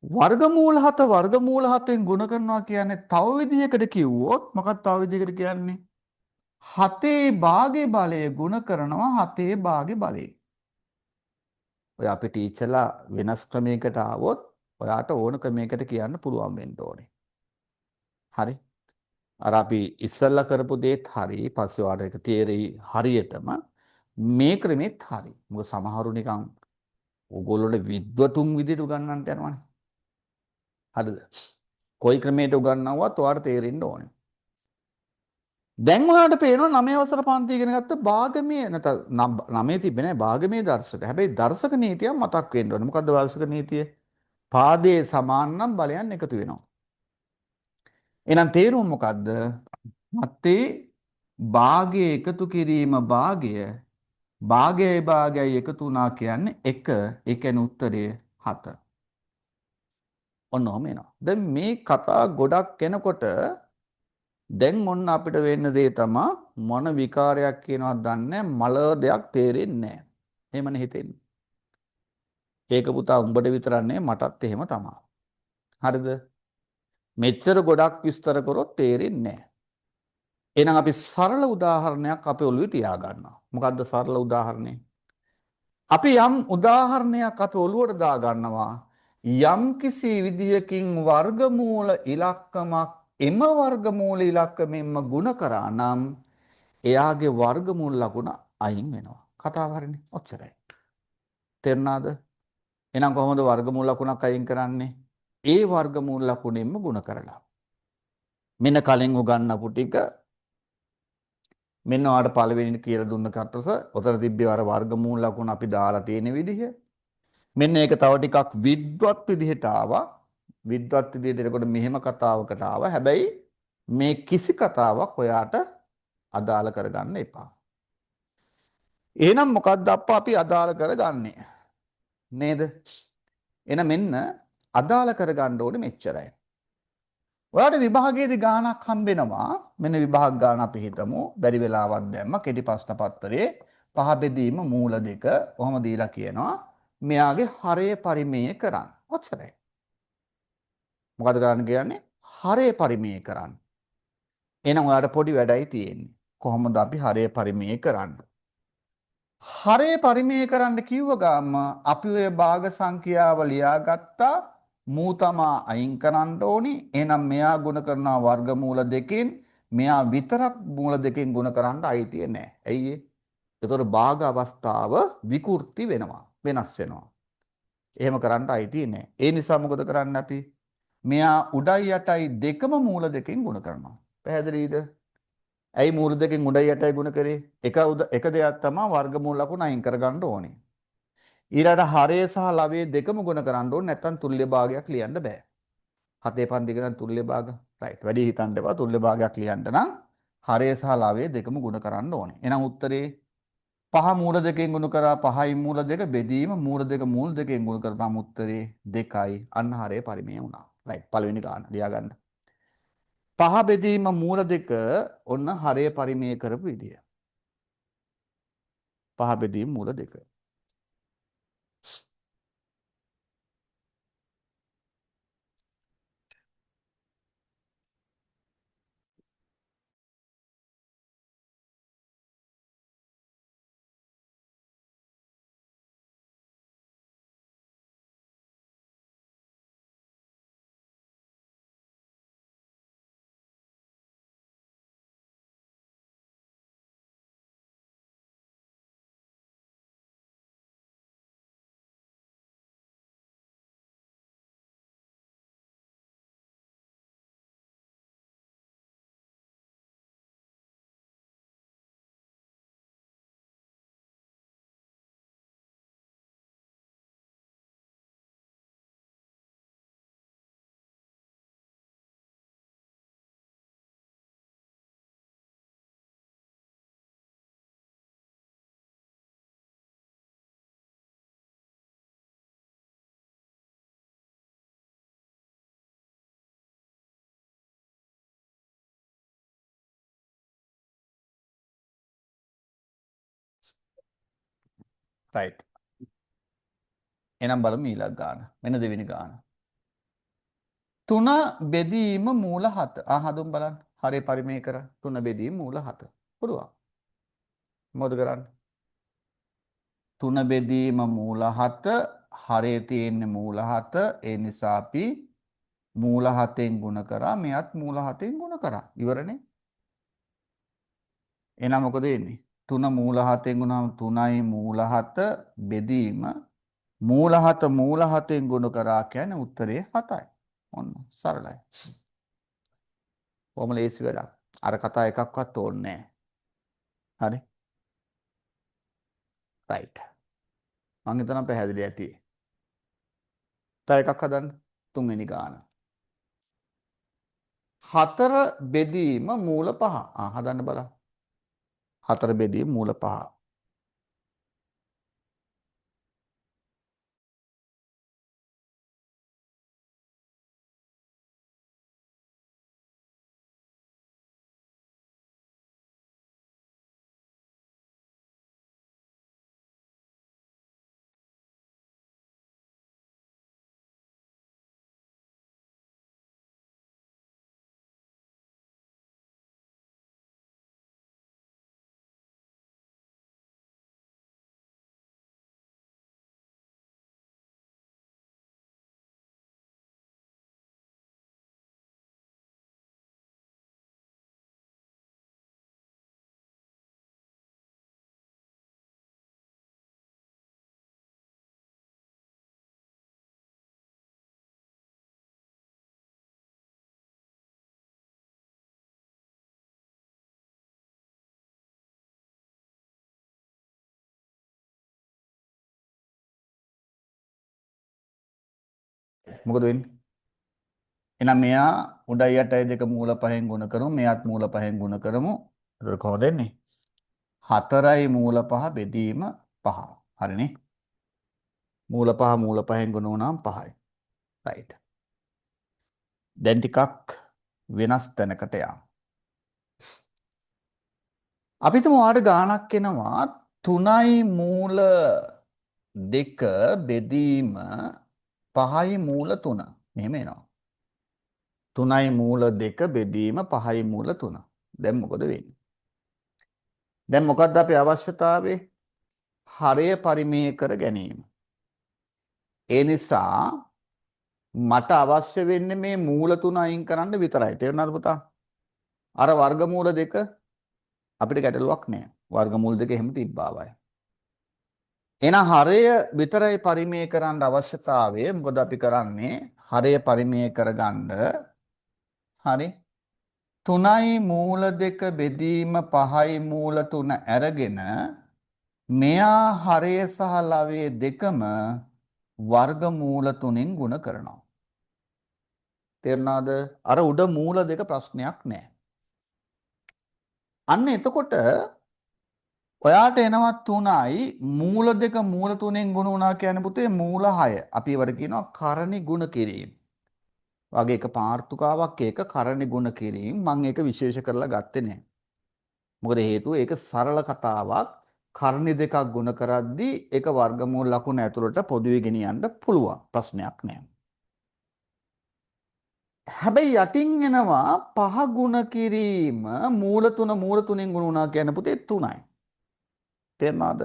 වර්ගමූල 7 වර්ගමූල 7න් ගුණ කරනවා කියන්නේ තව විදිහකට කිව්වොත් මොකක්ද තව විදිහකට කියන්නේ? 7 භාගේ බලය ගුණ කරනවා 7 භාගේ බලය. ඔය අපි ටීචර්ලා වෙනස් ක්‍රමයකට ආවොත් ඔයාට ඕන ක්‍රමයකට කියන්න පුළුවන් වෙන්න ඕනේ. හරි? අර අපි ඉස්සල්ලා කරපු දේත් හරි පස්සේ ඔයාලට ඒක තේරෙයි හරියටම මේ ක්‍රමෙත් හරි. මොකද සමහරු නිකන් ඕගොල්ලෝට විද්වතුන් විදිහට උගන්වන්නට යනවනේ. හරිද? කොයි ක්‍රමයකට උගන්වුවත් ඔයාලට තේරෙන්න ඕනේ. දැන් ඔයාලට පේනවා 9 වසර පන්ති ඉගෙන ගත්ත භාගමේ නැත්නම් 9 තිබෙන්නේ භාගමේ දර්ශක. හැබැයි දර්ශක නීතියක් මතක් වෙන්න ඕනේ. මොකද්ද දර්ශක නීතිය? පාදයේ සමාන නම් බලයන් එකතු වෙනවා. එහෙනම් තේරුම මොකද්ද? මතේ භාගය එකතු කිරීම භාගය භාගයයි භාගයයි එකතු වුණා කියන්නේ 1. ඒ කියන්නේ උත්තරය 7. ඔන්න ඔහම එනවා. දැන් මේ කතා ගොඩක් එනකොට දැන් ඔන්න අපිට වෙන්න දේ තමයි මොන විකාරයක් කියනවද දන්නේ මල දෙයක් තේරෙන්නේ නැහැ. එහෙමනේ හිතෙන්නේ. ඒක පුතා උඹට විතරක් නෙවෙයි මටත් එහෙම තමයි. හරිද? මෙච්චර ගොඩක් විස්තර කරොත් තේරෙන්නේ නැහැ. එහෙනම් අපි සරල උදාහරණයක් අපේ ඔළුවේ තියාගන්නවා. මොකද්ද සරල උදාහරණය? අපි යම් උදාහරණයක් අපේ ඔළුවට දාගන්නවා. යම් කිසි විදියකින් වර්ගමූල ඉලක්කමක් එම වර්ගමූල ඉලක්කමෙන්ම ಗುಣ කරා නම් එයාගේ වර්ගමූල ලකුණ අයින් වෙනවා. කතාව හරිනේ. ඔච්චරයි. තේරුණාද? එහෙනම් කොහොමද වර්ගමූල ලකුණක් අයින් කරන්නේ? ඒ වර්ගමූල ලකුණෙන්ම ಗುಣ කරලා. මෙන්න කලින් උගන්වපු ටික මෙන්න ඔයාලට පළවෙනි කියලා දුන්න කටස ඔතන තිබ්බේ අර වර්ගමූල ලකුණ අපි දාලා තියෙන විදිහ. මෙන්න ඒක තව ටිකක් විද්වත් විදිහට ආවා. විද්වත් විදිහට එනකොට මෙහෙම කතාවකට ආවා. හැබැයි මේ කිසි කතාවක් ඔයාට අදාළ කරගන්න එපා. එහෙනම් මොකක්ද අප්පා අපි අදාළ කරගන්නේ? නේද? එහෙනම් මෙන්න අදාළ කරගන්න ඕනේ මෙච්චරයි. ඔයාලට විභාගයේදී ගාණක් හම්බෙනවා. මෙන්න විභාග ගාණ අපි හිතමු. බැරි වෙලාවක් දැම්ම කෙටි ප්‍රශ්න පත්‍රයේ පහ බෙදීම මූල දෙක කොහොම දීලා කියනවා. මෙයාගේ හරය පරිමේය කරන්න. ඔච්චරයි. මොකද කරන්න කියන්නේ? හරය පරිමේය කරන්න. එහෙනම් ඔයාලට පොඩි වැඩයි තියෙන්නේ. කොහොමද අපි හරය පරිමේය කරන්නේ? හරය පරිමේය කරන්න කිව්ව ගාම අපි ඔය භාග සංඛ්‍යාව ලියාගත්තා. මූ තමා අයින් කරන්න ඕනි. එහෙනම් මෙයා ගුණ කරනවා වර්ගමූල දෙකෙන්. මෙයා විතරක් මූල දෙකෙන් ගුණ කරන්න අයිතිය නැහැ. ඇයි ඒ? ඒතකොට භාග අවස්ථාව විකෘති වෙනවා. වෙනස් වෙනවා. එහෙම කරන්න අයිතිය නැහැ. ඒ නිසා මොකද කරන්න අපි? මෙයා උඩයි යටයි දෙකම මූල දෙකෙන් ගුණ කරනවා. පැහැදිලිද? ඇයි මූල දෙකෙන් උඩයි යටයි ගුණ කරේ? එක දෙයක් තමයි වර්ගමූල ලකුණ අයින් කරගන්න ඕනේ. ඊළඟට හරය සහ ලවයේ දෙකම ගුණ කරන්න ඕනේ නැත්නම් තුල්්‍ය භාගයක් ලියන්න බෑ. 7 පන්ති ඉගෙන තුල්්‍ය භාග. රයිට්. වැඩි හිතන්න එපා තුල්්‍ය භාගයක් ලියන්න නම් හරය සහ ලවයේ දෙකම ගුණ කරන්න ඕනේ. එහෙනම් උත්තරේ පහ මූල දෙකෙන් ගුණ කරා පහයි මූල දෙක බෙදීම මූල දෙක මූල දෙකෙන් ගුණ කරපුවාම උත්තරේ 2යි. අන්න හරය පරිමේය වුණා. රයිට්. පළවෙනි ගාන ලියා ගන්න. පහ බෙදීම මූල දෙක ඔන්න හරය පරිමේය කරපු විදිය. පහ බෙදීම මූල දෙක. right. එහෙනම් බලමු ඊළඟ ගාන. මෙන්න දෙවෙනි ගාන. 3 බෙදීම මූල 7. හදුම් බලන්න. හරේ පරිමේය කරන්න. 3 බෙදීම මූල 7. පුළුවන්. මොකද කරන්නේ? 3 බෙදීම මූල 7 හරේ තියෙන්නේ මූල 7. ඒ නිසා අපි මූල 7ෙන් ගුණ කරා. මෙයත් මූල 7ෙන් ගුණ කරා. ඉවරනේ. එහෙනම් මොකද වෙන්නේ? 3 මූල 7ෙන් ගුණාම 3යි මූල 7 බෙදීම මූල 7ෙන් ගුණ කරා කියන්නේ උත්තරේ 7යි. ඔන්න සරලයි. කොහොම ලේසි වැඩක්. අර කතා එකක්වත් ඕනේ නැහැ. හරි. රයිට්. මං හිතනවා පැහැදිලි ඇති. තව එකක් හදන්න. තුන්වෙනි ගාන. 4 බෙදීම මූල 5. හදන්න බලන්න. 4 බෙදීම මූල 5. මොකද වෙන්නේ? එහෙනම් මෙයා උඩයි යටයි දෙක මූල 5ෙන් ගුණ කරමු. මෙයාත් මූල 5ෙන් ගුණ කරමු. ඒක කොහොමද එන්නේ? 4යි මූල 5 බෙදීම 5. හරිනේ. මූල 5ෙන් ගුණ වුණාම 5යි. රයිට්. දැන් ටිකක් වෙනස් තැනකට යමු. අපි හිතමු ඔයාලට ගාණක් එනවා 3යි මූල 2 බෙදීම 5යි මූල 3. මෙහෙම එනවා. 3යි මූල 2 බෙදීම 5යි මූල 3. දැන් මොකද වෙන්නේ? දැන් මොකක්ද අපේ අවශ්‍යතාවය? හරය පරිමේය කර ගැනීම. ඒ නිසා මට අවශ්‍ය වෙන්නේ මේ මූල 3 අයින් කරන්න විතරයි. තේරුණාද පුතා? අර වර්ගමූල 2 අපිට ගැටලුවක් නෑ. වර්ගමූල 2 එහෙම තිබ්බාවයි. එහෙනම් හරය විතරයි පරිමේය කරන්න අවශ්‍යතාවය. මොකද අපි කරන්නේ හරය පරිමේය කරගන්න හරි 3යි මූල 2 බෙදීම 5යි මූල 3 අරගෙන මෙයා හරය සහ ලවයේ දෙකම වර්ගමූල 3ෙන් ගුණ කරනවා. තේරුණාද? අර උඩ මූල දෙක ප්‍රශ්නයක් නැහැ. අන්න එතකොට ඔයාට එනවා 3යි මූල දෙක මූල 3ෙන් ගුණ වුණා කියන්නේ පුතේ මූල 6. අපි ඒවට කියනවා කරණි ගුණ කිරීම. වගේ එක පාර්ථුකාවක් ඒක කරණි ගුණ කිරීම. මම ඒක විශේෂ කරලා ගත්තේ නැහැ. මොකද හේතුව ඒක සරල කතාවක්. කර්ණි දෙකක් ගුණ කරද්දී ඒක වර්ගමූල ලකුණ ඇතුළට පොදුවේ ගෙනියන්න පුළුවන්. ප්‍රශ්නයක් නෑ. හැබැයි යටින් එනවා 5 ගුණ කිරීම මූල 3ෙන් ගුණ වුණා කියන පුතේ 3යි. තේරුණාද?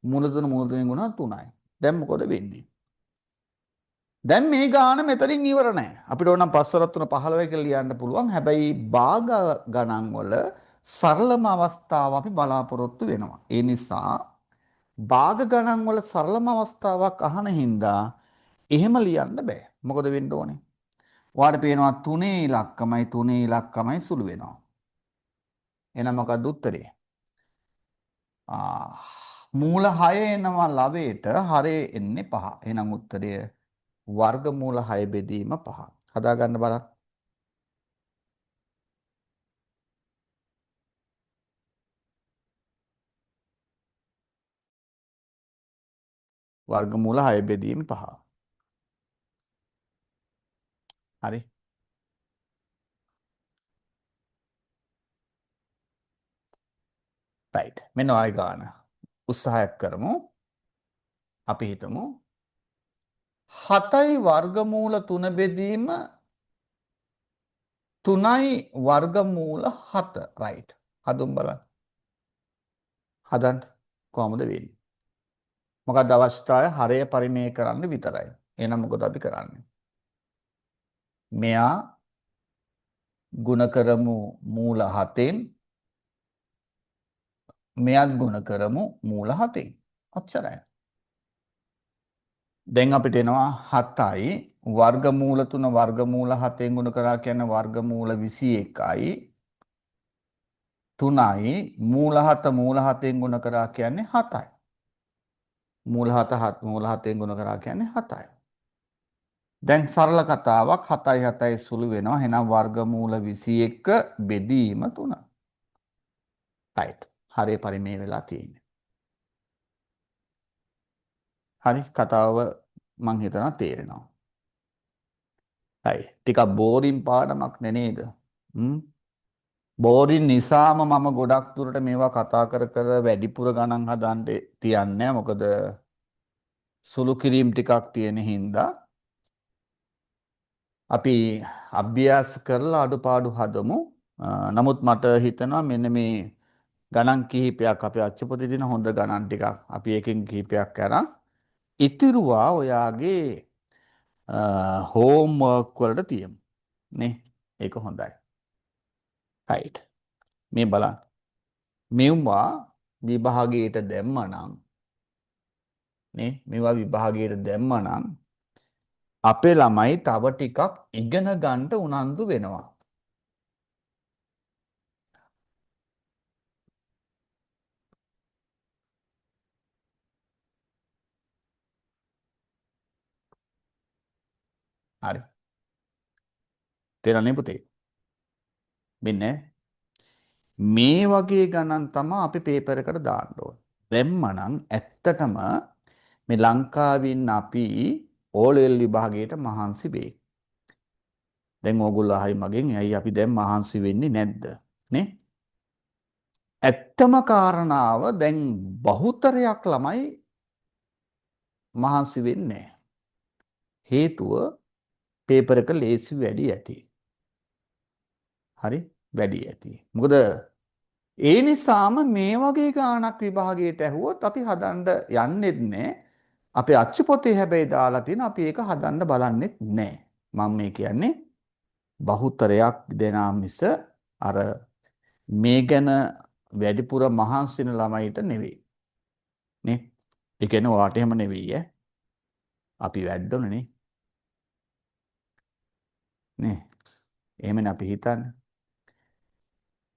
මූල 3ෙන් ගුණ 3යි. දැන් මොකද වෙන්නේ? දැන් මේ ගාන මෙතනින් ඉවර නෑ. අපිට ඕනම් 5 වරක් 3 15 කියලා ලියන්න පුළුවන්. හැබැයි භාග ගණන් වල සරලම අවස්ථාව අපි බලාපොරොත්තු වෙනවා. ඒ නිසා භාග ගණන් වල සරලම අවස්ථාවක් අහන හින්දා එහෙම ලියන්න බෑ. මොකද වෙන්න ඕනේ? ඔයාලට පේනවා 3 ඉලක්කමයි සුළු වෙනවා. එහෙනම් මොකක්ද උත්තරේ? මූල 6 එනවා ලවයට හරේ එන්නේ 5. එහෙනම් උත්තරය වර්ගමූල 6 බෙදීම 5. හදා ගන්න බලන්න. වර්ගමූල 6 බෙදීම 5. හරි. රයිට්. මෙන්න ආයි ගන්න. උත්සාහයක් කරමු. අපි හිතමු 7යි වර්ගමූල 3 බෙදීම 3යි වර්ගමූල 7 right. හදුම් බලන්න. හදන්න කොහොමද වෙන්නේ? මොකක්ද අවස්ථාවේ හරය පරිමේය කරන්න විතරයි. එහෙනම් මොකද අපි කරන්නේ? මෙයා ගුණ කරමු මූල 7න් මෙයත් ගුණ කරමු මූල 7න්. ඔච්චරයි. දැන් අපිට එනවා 7යි වර්ගමූල 3 වර්ගමූල 7න් ගුණ කරා කියන්නේ වර්ගමූල 21යි 3යි මූල 7න් ගුණ කරා කියන්නේ 7යි. මූල 7න් ගුණ කරා කියන්නේ 7යි. දැන් සරල කතාවක් 7යි 7යි සුළු වෙනවා. එහෙනම් වර්ගමූල 21 බෙදීම 3. right. හරිය පරිමේය වෙලා තියෙන්නේ. හරි කතාව මං හිතනවා තේරෙනවා. හරි. ටිකක් බෝරින් පාඩමක් නේද? බෝරින් නිසාම මම ගොඩක් දුරට මේවා කතා කර කර වැඩිපුර ගණන් හදන්න තියන්නේ. මොකද සුළු කිරීම් ටිකක් තියෙන හින්දා අපි අභ්‍යාස කරලා අඩුපාඩු හදමු. නමුත් මට හිතෙනවා මෙන්න මේ ගණන් කිහිපයක් අපේ අච්චුපොතේ දින හොඳ ගණන් ටිකක් අපි එකකින් කිහිපයක් කරන් ඉතිරුවා ඔයාගේ හෝම්වර්ක් වලට තියමු නේ. ඒක හොඳයි. right. මේ බලන්න. මෙවුවා විභාගයට දැම්මනම් නේ මේවා විභාගයට දැම්මනම් අපේ ළමයි තව ටිකක් ඉගෙන ගන්න උනන්දු වෙනවා. හරි. තේරෙන්නේ පුතේ? මෙන්න මේ වගේ ගණන් තමයි අපි පේපර් එකට දාන්න ඕන. දැම්මනම් ඇත්තටම මේ ලංකාවින් අපි ඕලෙවල් විභාගයට මහන්සි වෙයි. දැන් ඕගොල්ලෝ අහයි මගෙන් ඇයි අපි දැන් මහන්සි වෙන්නේ නැද්ද? නේ? ඇත්තම කාරණාව දැන් බහුතරයක් ළමයි මහන්සි වෙන්නේ නැහැ. හේතුව පේපර් එක ලේසි වැඩි ඇති. හරි වැඩි ඇති. මොකද ඒ නිසාම මේ වගේ ගාණක් විභාගයට ඇහුවොත් අපි හදන්න යන්නෙත් නැහැ. අපේ අච්චු පොතේ හැබැයි දාලා තියෙන අපි ඒක හදන්න බලන්නෙත් නැහැ. මම මේ කියන්නේ බහුතරයක් දෙනා මිස අර මේ ගැන වැඩිපුර මහන්සි වෙන ළමයිට නෙවෙයි. නේ? ඒ කියන්නේ ඔයාට එහෙම නෙවෙයි ඈ. අපි වැඩ්ඩොනේ නේ. නේ? එහෙමනේ අපි හිතන්නේ.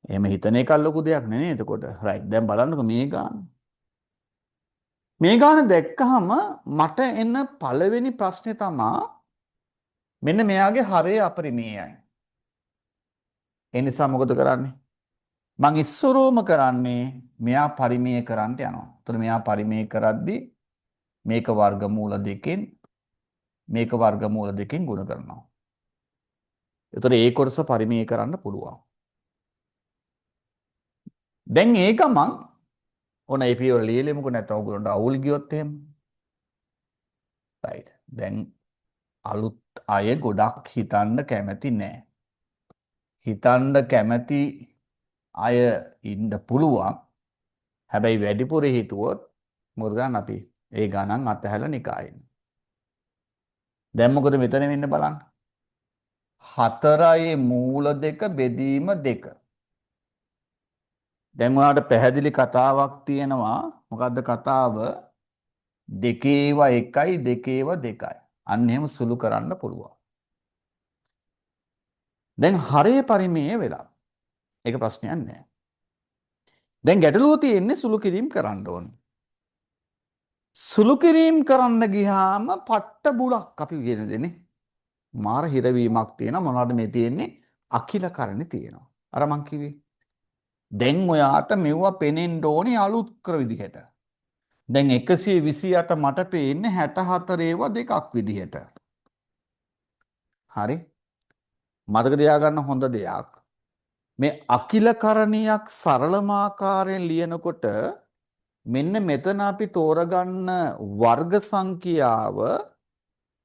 එහෙම හිතන එක ලොකු දෙයක් නේ නේද? එතකොට රයිට්. දැන් බලන්නකෝ මේ ගාන. මේ ගාන දැක්කහම මට එන පළවෙනි ප්‍රශ්නේ තමා මෙන්න මෙයාගේ හරය අපරිමේයයි. ඒ නිසා මොකද කරන්නේ? මං ඉස්සරෝම කරන්නේ මෙයා පරිමේය කරන්න යනවා. එතකොට මෙයා පරිමේය කරද්දී මේක වර්ගමූල දෙකෙන් මේක වර්ගමූල දෙකෙන් ගුණ කරනවා. එතකොට ඒ කොටස පරිමේය කරන්න පුළුවන්. දැන් ඒක මං ඕන ඒ පියවර ලියලෙමුකෝ නැත්නම් ඔයගොල්ලන්ට අවුල් ගියොත් එහෙම. right. දැන් අලුත් අය ගොඩක් හිතන්න කැමති නෑ. හිතන්න කැමති අය ඉන්න පුළුවන්. හැබැයි වැඩිපුර හිතුවොත් මොකද ගන්න අපි ඒ ගණන් අතහැලා නිකායෙන්. දැන් මොකද මෙතන වෙන්නේ බලන්න. 4යි මූල 2 බෙදීම 2. දැන් ඔයාලට පැහැදිලි කතාවක් තියෙනවා. මොකද්ද කතාව? දෙකේවා 1යි දෙකේවා 2යි. අන්න එහෙම සුළු කරන්න පුළුවන්. දැන් හරය පරිමේය වෙලා. ඒක ප්‍රශ්නයක් නෑ. දැන් ගැටලුව තියෙන්නේ සුළු කිරීම කරන්න ඕනේ. සුළු කිරීම කරන්න ගියාම පට්ට බුලක් අපි කියන දෙන්නේ. මාර හිරවීමක් තියෙනවා. මොනවද මේ තියෙන්නේ? අකිලකරණේ තියෙනවා. අර මං කිව්වේ. දැන් ඔයාට මෙවුවා පෙනෙන්න ඕනේ අලුත් කර විදිහට. දැන් 128 මට පේන්නේ 64 ඒවා දෙකක් විදිහට. හරි? මතක තියාගන්න හොඳ දෙයක්. මේ අකිලකරණයක් සරලම ආකාරයෙන් ලියනකොට මෙන්න මෙතන අපි තෝරගන්න වර්ග සංඛ්‍යාව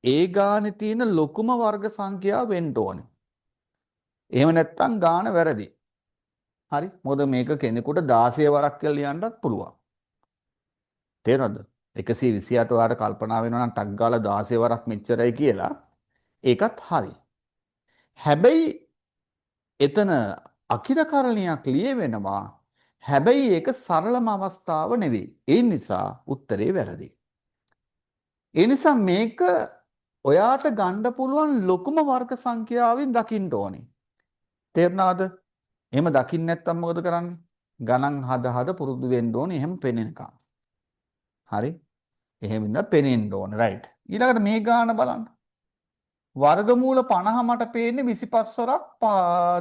ඒ ගානේ තියෙන ලොකුම වර්ග සංඛ්‍යාව වෙන්න ඕනේ. එහෙම නැත්නම් ගාන වැරදි. හරි. මොකද මේක කෙනෙකුට 16 වරක් කියලා ලියන්නත් පුළුවන්. තේරෙනවද? 128 වාරට කල්පනා වෙනවා නම් ටක් ගාලා 16 වරක් මෙච්චරයි කියලා. ඒකත් හරි. හැබැයි එතන අකිරකරණයක් ලියවෙනවා. හැබැයි ඒක සරලම අවස්ථාව නෙවෙයි. ඒ නිසා උත්තරේ වැරදි. ඒ නිසා මේක ඔයාට ගන්න පුළුවන් ලොකුම වර්ග සංඛ්‍යාවෙන් දකින්න ඕනේ. තේරුණාද? එහෙම දකින්න නැත්නම් මොකද කරන්නේ? ගණන් හද හද පුරුදු වෙන්න ඕනේ එහෙම පෙනෙනකම්. හරි? එහෙම ඉඳලා පෙනෙන්න ඕනේ. රයිට්. ඊළඟට මේ ගාන බලන්න. වර්ගමූල 50 මට පේන්නේ 25 වරක්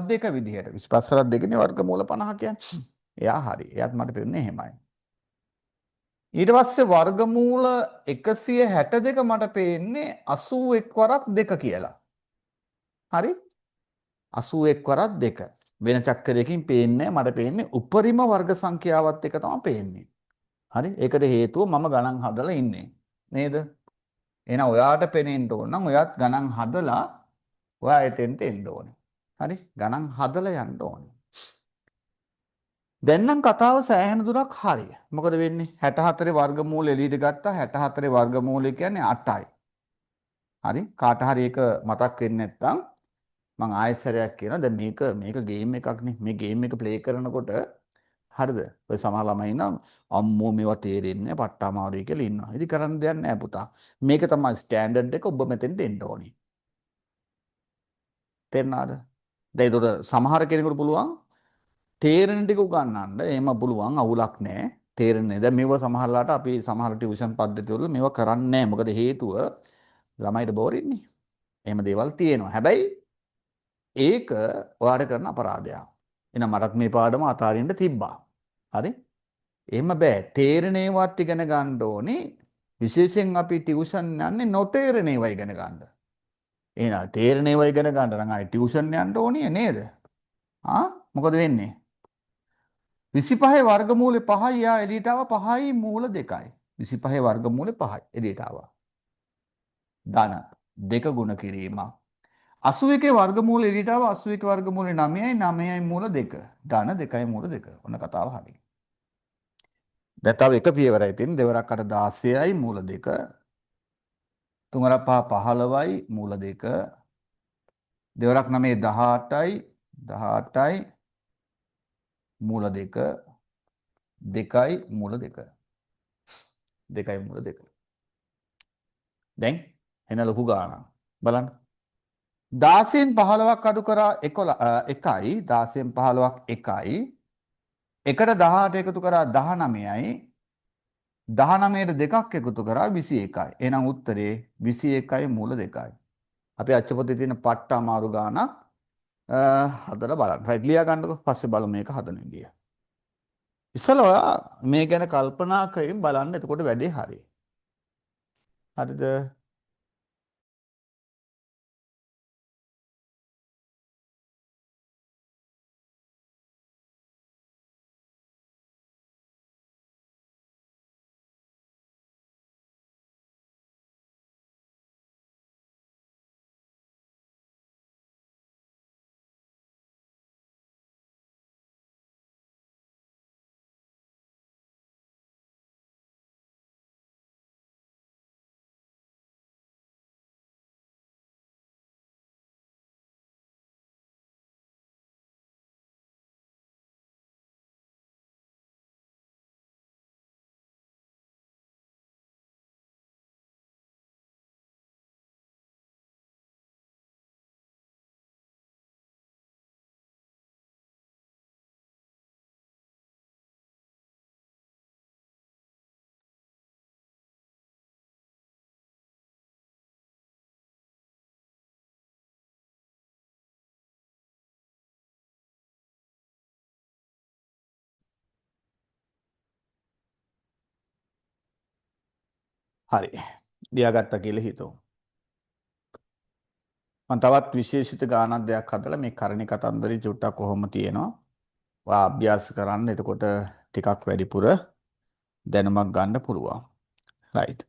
දෙක විදිහට. 25 වරක් දෙකනේ වර්ගමූල 50 කියන්නේ. එයා හරි. එයාත් මට පේන්නේ එහෙමයි. ඊට පස්සේ වර්ගමූල 162 මට පේන්නේ 81 වරක් දෙක කියලා. හරි? 81 වරක් දෙක. වෙන චක්‍රයකින් පේන්නේ මට පේන්නේ උපරිම වර්ග සංඛ්‍යාවත් එක තමයි පේන්නේ. හරි? ඒකට හේතුව මම ගණන් හදලා ඉන්නේ. නේද? එහෙනම් ඔයාට පේනෙන්න ඕන නම් ඔයාත් ගණන් හදලා ඔයා එතෙන්ට එන්න ඕනේ. හරි? ගණන් හදලා යන්න ඕනේ. දැන් නම් කතාව සෑහෙන දුරක් හරි. මොකද වෙන්නේ? 64 වර්ගමූල එළියට ගත්තා. 64 වර්ගමූලය කියන්නේ 8යි. හරි? කාට හරි ඒක මතක් වෙන්නේ නැත්නම් මම ආයෙසරයක් කියනවා. දැන් මේක ගේම් එකක් නේ. මේ ගේම් එක ප්ලේ කරනකොට හරිද? ඔය සමහර ළමයි නම් අම්මෝ මේවා තේරෙන්නේ නැහැ, පට්ට අමාරුයි කියලා ඉන්නවා. ඉතින් කරන්න දෙයක් නැහැ පුතා. මේක තමයි ස්ටෑන්ඩඩ් එක. ඔබ මෙතෙන්ට එන්න ඕනේ. තේරුණාද? දැන් ඒකට සමහර කෙනෙකුට පුළුවන් තේරෙන ටික උගන්වන්න. එහෙම පුළුවන් අවුලක් නැහැ. තේරෙන්නේ. දැන් මේව සමහරලාට අපි සමහර ටියුෂන් පද්ධතිවල මේව කරන්නේ නැහැ. මොකද හේතුව ළමයිට බෝරින්නේ. එහෙම දේවල් තියෙනවා. හැබැයි ඒක ඔයාලට කරන අපරාධයක්. එහෙනම් මටත් මේ පාඩම අතාරින්න තිබ්බා. හරි? එහෙම බෑ. තේරෙන ඒවාත් ඉගෙන ගන්න ඕනේ. විශේෂයෙන් අපි ටියුෂන් යන්නේ නොතේරෙන ඒවා ඉගෙන ගන්න. එහෙනම් තේරෙන ඒවා ඉගෙන ගන්න නම් ආයි ටියුෂන් යන්න ඕනේ නේද? මොකද වෙන්නේ? 25 වර්ගමූලෙ 5යි යා එළියට ආව 5යි මූල 2යි. 25 වර්ගමූලෙ 5යි එළියට ආවා. ධන දෙක ගුණ කිරීමක්. 81 වර්ගමූල එළියට ආව 81 වර්ගමූලෙ 9යි 9යි මූල 2. ධන 2යි මූල 2. ඔන්න කතාව හරි. දැන් තව එක පියවරයි තියෙන්නේ. දෙවරක් අර 16යි මූල 2. තුන්වරක් 5 15යි මූල 2. දෙවරක් 9 18යි 18යි මූල 2. 2යි මූල 2. 2යි මූල 2. දැන් එන ලොකු ගාණක් බලන්න 16න් 15ක් අඩු කරා 1යි 16න් 15ක් 1යි එකට 18 එකතු කරා 19යි 19ට දෙකක් එකතු කරා 21යි එහෙනම් උත්තරේ 21යි මූල 2යි අපි අච්චපොතේ තියෙන පට්ට අමාරු ගාණක් හදලා බලන්න රයිට් ලියා ගන්නකො පස්සේ බලමු මේක හදන විදිය ඉස්සෙල්ලා මේ ගැන කල්පනා කරමින් බලන්න එතකොට වැඩේ හරියි හරිද හරි ලියාගත්තා කියලා හිතමු මම තවත් විශේෂිත ගානක් දෙයක් හදලා මේ කරණි කතන්දරේ චුට්ටක් කොහොම තියෙනවා. ඔයා අභ්‍යාස කරන්න. එතකොට ටිකක් වැඩිපුර දැනුමක් ගන්න පුළුවන්. right.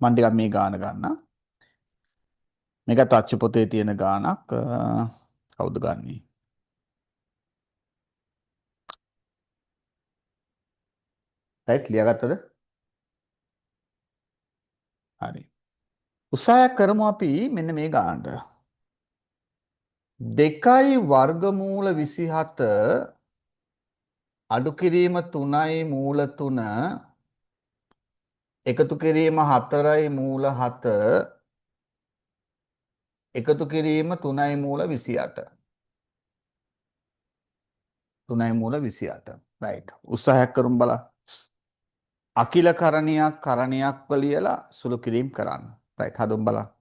මම ටිකක් මේ ගාන ගන්න. මේක තච්ච පොතේ තියෙන ගානක්. කවුද ගන්නේ? right ලියාගත්තද? හරි. උත්සාහයක් කරමු අපි මෙන්න මේ ගානට. 2යි වර්ගමූල 27 අඩු කිරීම 3යි මූල 3 එකතු කිරීම 4යි මූල 7 එකතු කිරීම 3යි මූල 28. 3යි මූල 28. right. උත්සාහයක් කරමු බලන්න. අකිල කරණයක් ලියලා සුළු කිරීම කරන්න. right. හදමු බලන්න.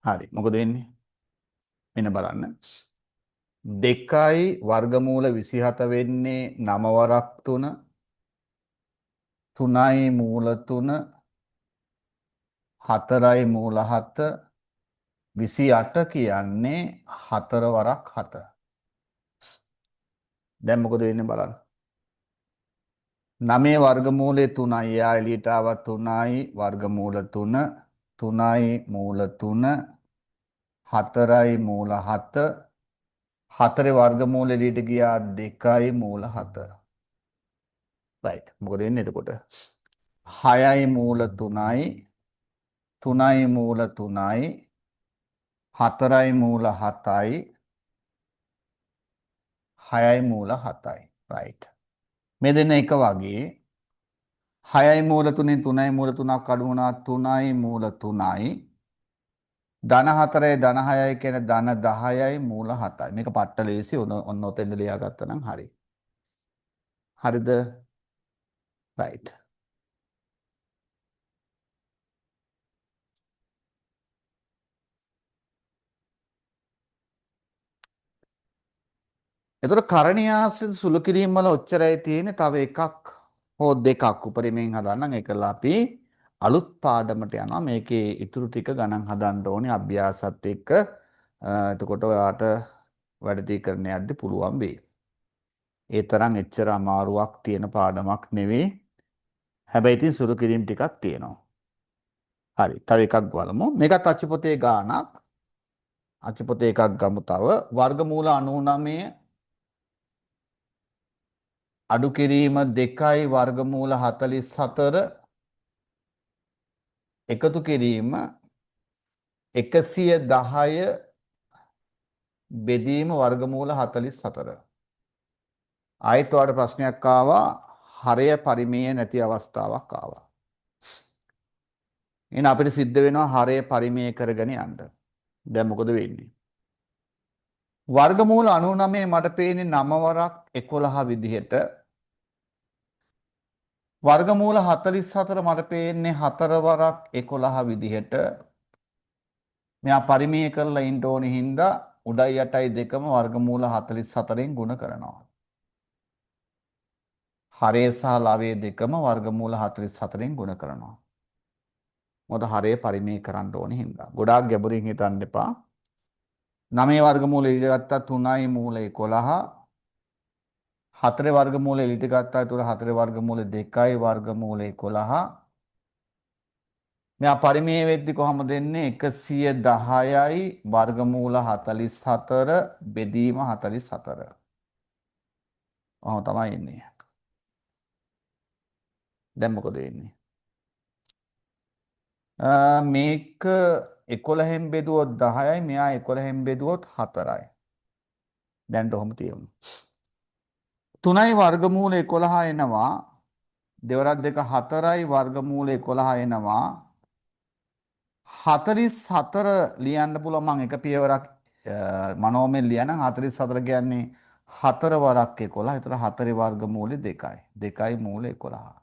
හරි. මොකද වෙන්නේ? මෙන්න බලන්න. 2යි වර්ගමූල 27 වෙන්නේ 9 වරක් 3. 3යි මූල 3. 4යි මූල 7. 28 කියන්නේ 4 වරක් 7. දැන් මොකද වෙන්නේ බලන්න. 9 වර්ගමූලය 3යි. එයා එළියට ආව 3යි වර්ගමූල 3. 3යි මූල 3. 4යි මූල 7. 4 වර්ගමූල එළියට ගියා 2යි මූල 7. right. මොකද වෙන්නේ එතකොට? 6යි මූල 3යි. 3යි මූල 3යි. 4යි මූල 7යි. 6යි මූල 7යි. right. මේ දෙන්න එක වගේ 6යි මූල 3න් 3යි මූල 3ක් අඩු වුණා 3යි මූල 3යි. ධන 4යි ධන 6යි කියන ධන 10යි මූල 7යි. මේක පට්ට ලේසි ඔන්න ඔතෙන්ද ලියාගත්තා නම් හරි. හරිද? right. එතකොට කරණීය ආශ්‍රිත සුළු කිරීම වල ඔච්චරයි තියෙන්නේ. තව එකක් හෝ දෙකක් උපරිමයෙන් හදන්නම්. ඒකලා අපි අලුත් පාඩමට යනවා. මේකේ ඉතුරු ටික ගණන් හදන්න ඕනේ අභ්‍යාසත් එක්ක. එතකොට ඔයාට වැඩ ටික කරන්න යද්දි පුළුවන් වෙයි. ඒ තරම් එච්චර අමාරුවක් තියෙන පාඩමක් නෙවෙයි. හැබැයි ඉතින් සුළු කිරීම ටිකක් තියෙනවා. හරි. තව එකක් බලමු. මේකත් අච්චුපොතේ ගානක්. අච්චුපොතේ එකක් ගමු තව. වර්ගමූල 99 අඩු කිරීම 2යි වර්ගමූල 44 එකතු කිරීම 110 බෙදීම වර්ගමූල 44. ආයෙත් ඔයාලට ප්‍රශ්නයක් ආවා හරය පරිමේය නැති අවස්ථාවක් ආවා. එහෙනම් අපිට සිද්ධ වෙනවා හරය පරිමේය කරගෙන යන්න. දැන් මොකද වෙන්නේ? වර්ගමූල 99 මට පේන්නේ 9 වරක් 11 විදිහට. වර්ගමූල 44 මට පේන්නේ 4 වරක් 11 විදිහට. මෙයා පරිමේය කරලා ඉන්න ඕනේ හින්දා උඩයි යටයි දෙකම වර්ගමූල 44න් ගුණ කරනවා. හරය සහ ලවය දෙකම වර්ගමූල 44න් ගුණ කරනවා. මොකද හරය පරිමේය කරන්න ඕනේ හින්දා. ගොඩාක් ගැඹුරින් හිතන්න එපා. 9 වර්ගමූල එළියට ගත්තා 3යි මූල 11. 4 වර්ගමූල එළියට ගත්තා ඒතර 4 වර්ගමූල 2යි වර්ගමූල 11. මෙයා පරිමේය වෙද්දි කොහොමද දෙන්නේ 110යි වර්ගමූල 44 බෙදීම 44. ඔහොම තමයි එන්නේ. දැන් මොකද වෙන්නේ? මේක 11න් බෙදුවොත් 10යි මෙයා 11න් බෙදුවොත් 4යි. දැන් ඔහොම තියමු. 3යි වර්ගමූල 11 එනවා. දෙවරක් දෙක 4යි වර්ගමූල 11 එනවා. 44 ලියන්න පුළුවන් මම එක පියවරක් මනෝමයෙන් ලියනම් 44 කියන්නේ 4 වරක් 11. ඒතර 4 වර්ගමූලෙ 2යි. 2යි මූල 11.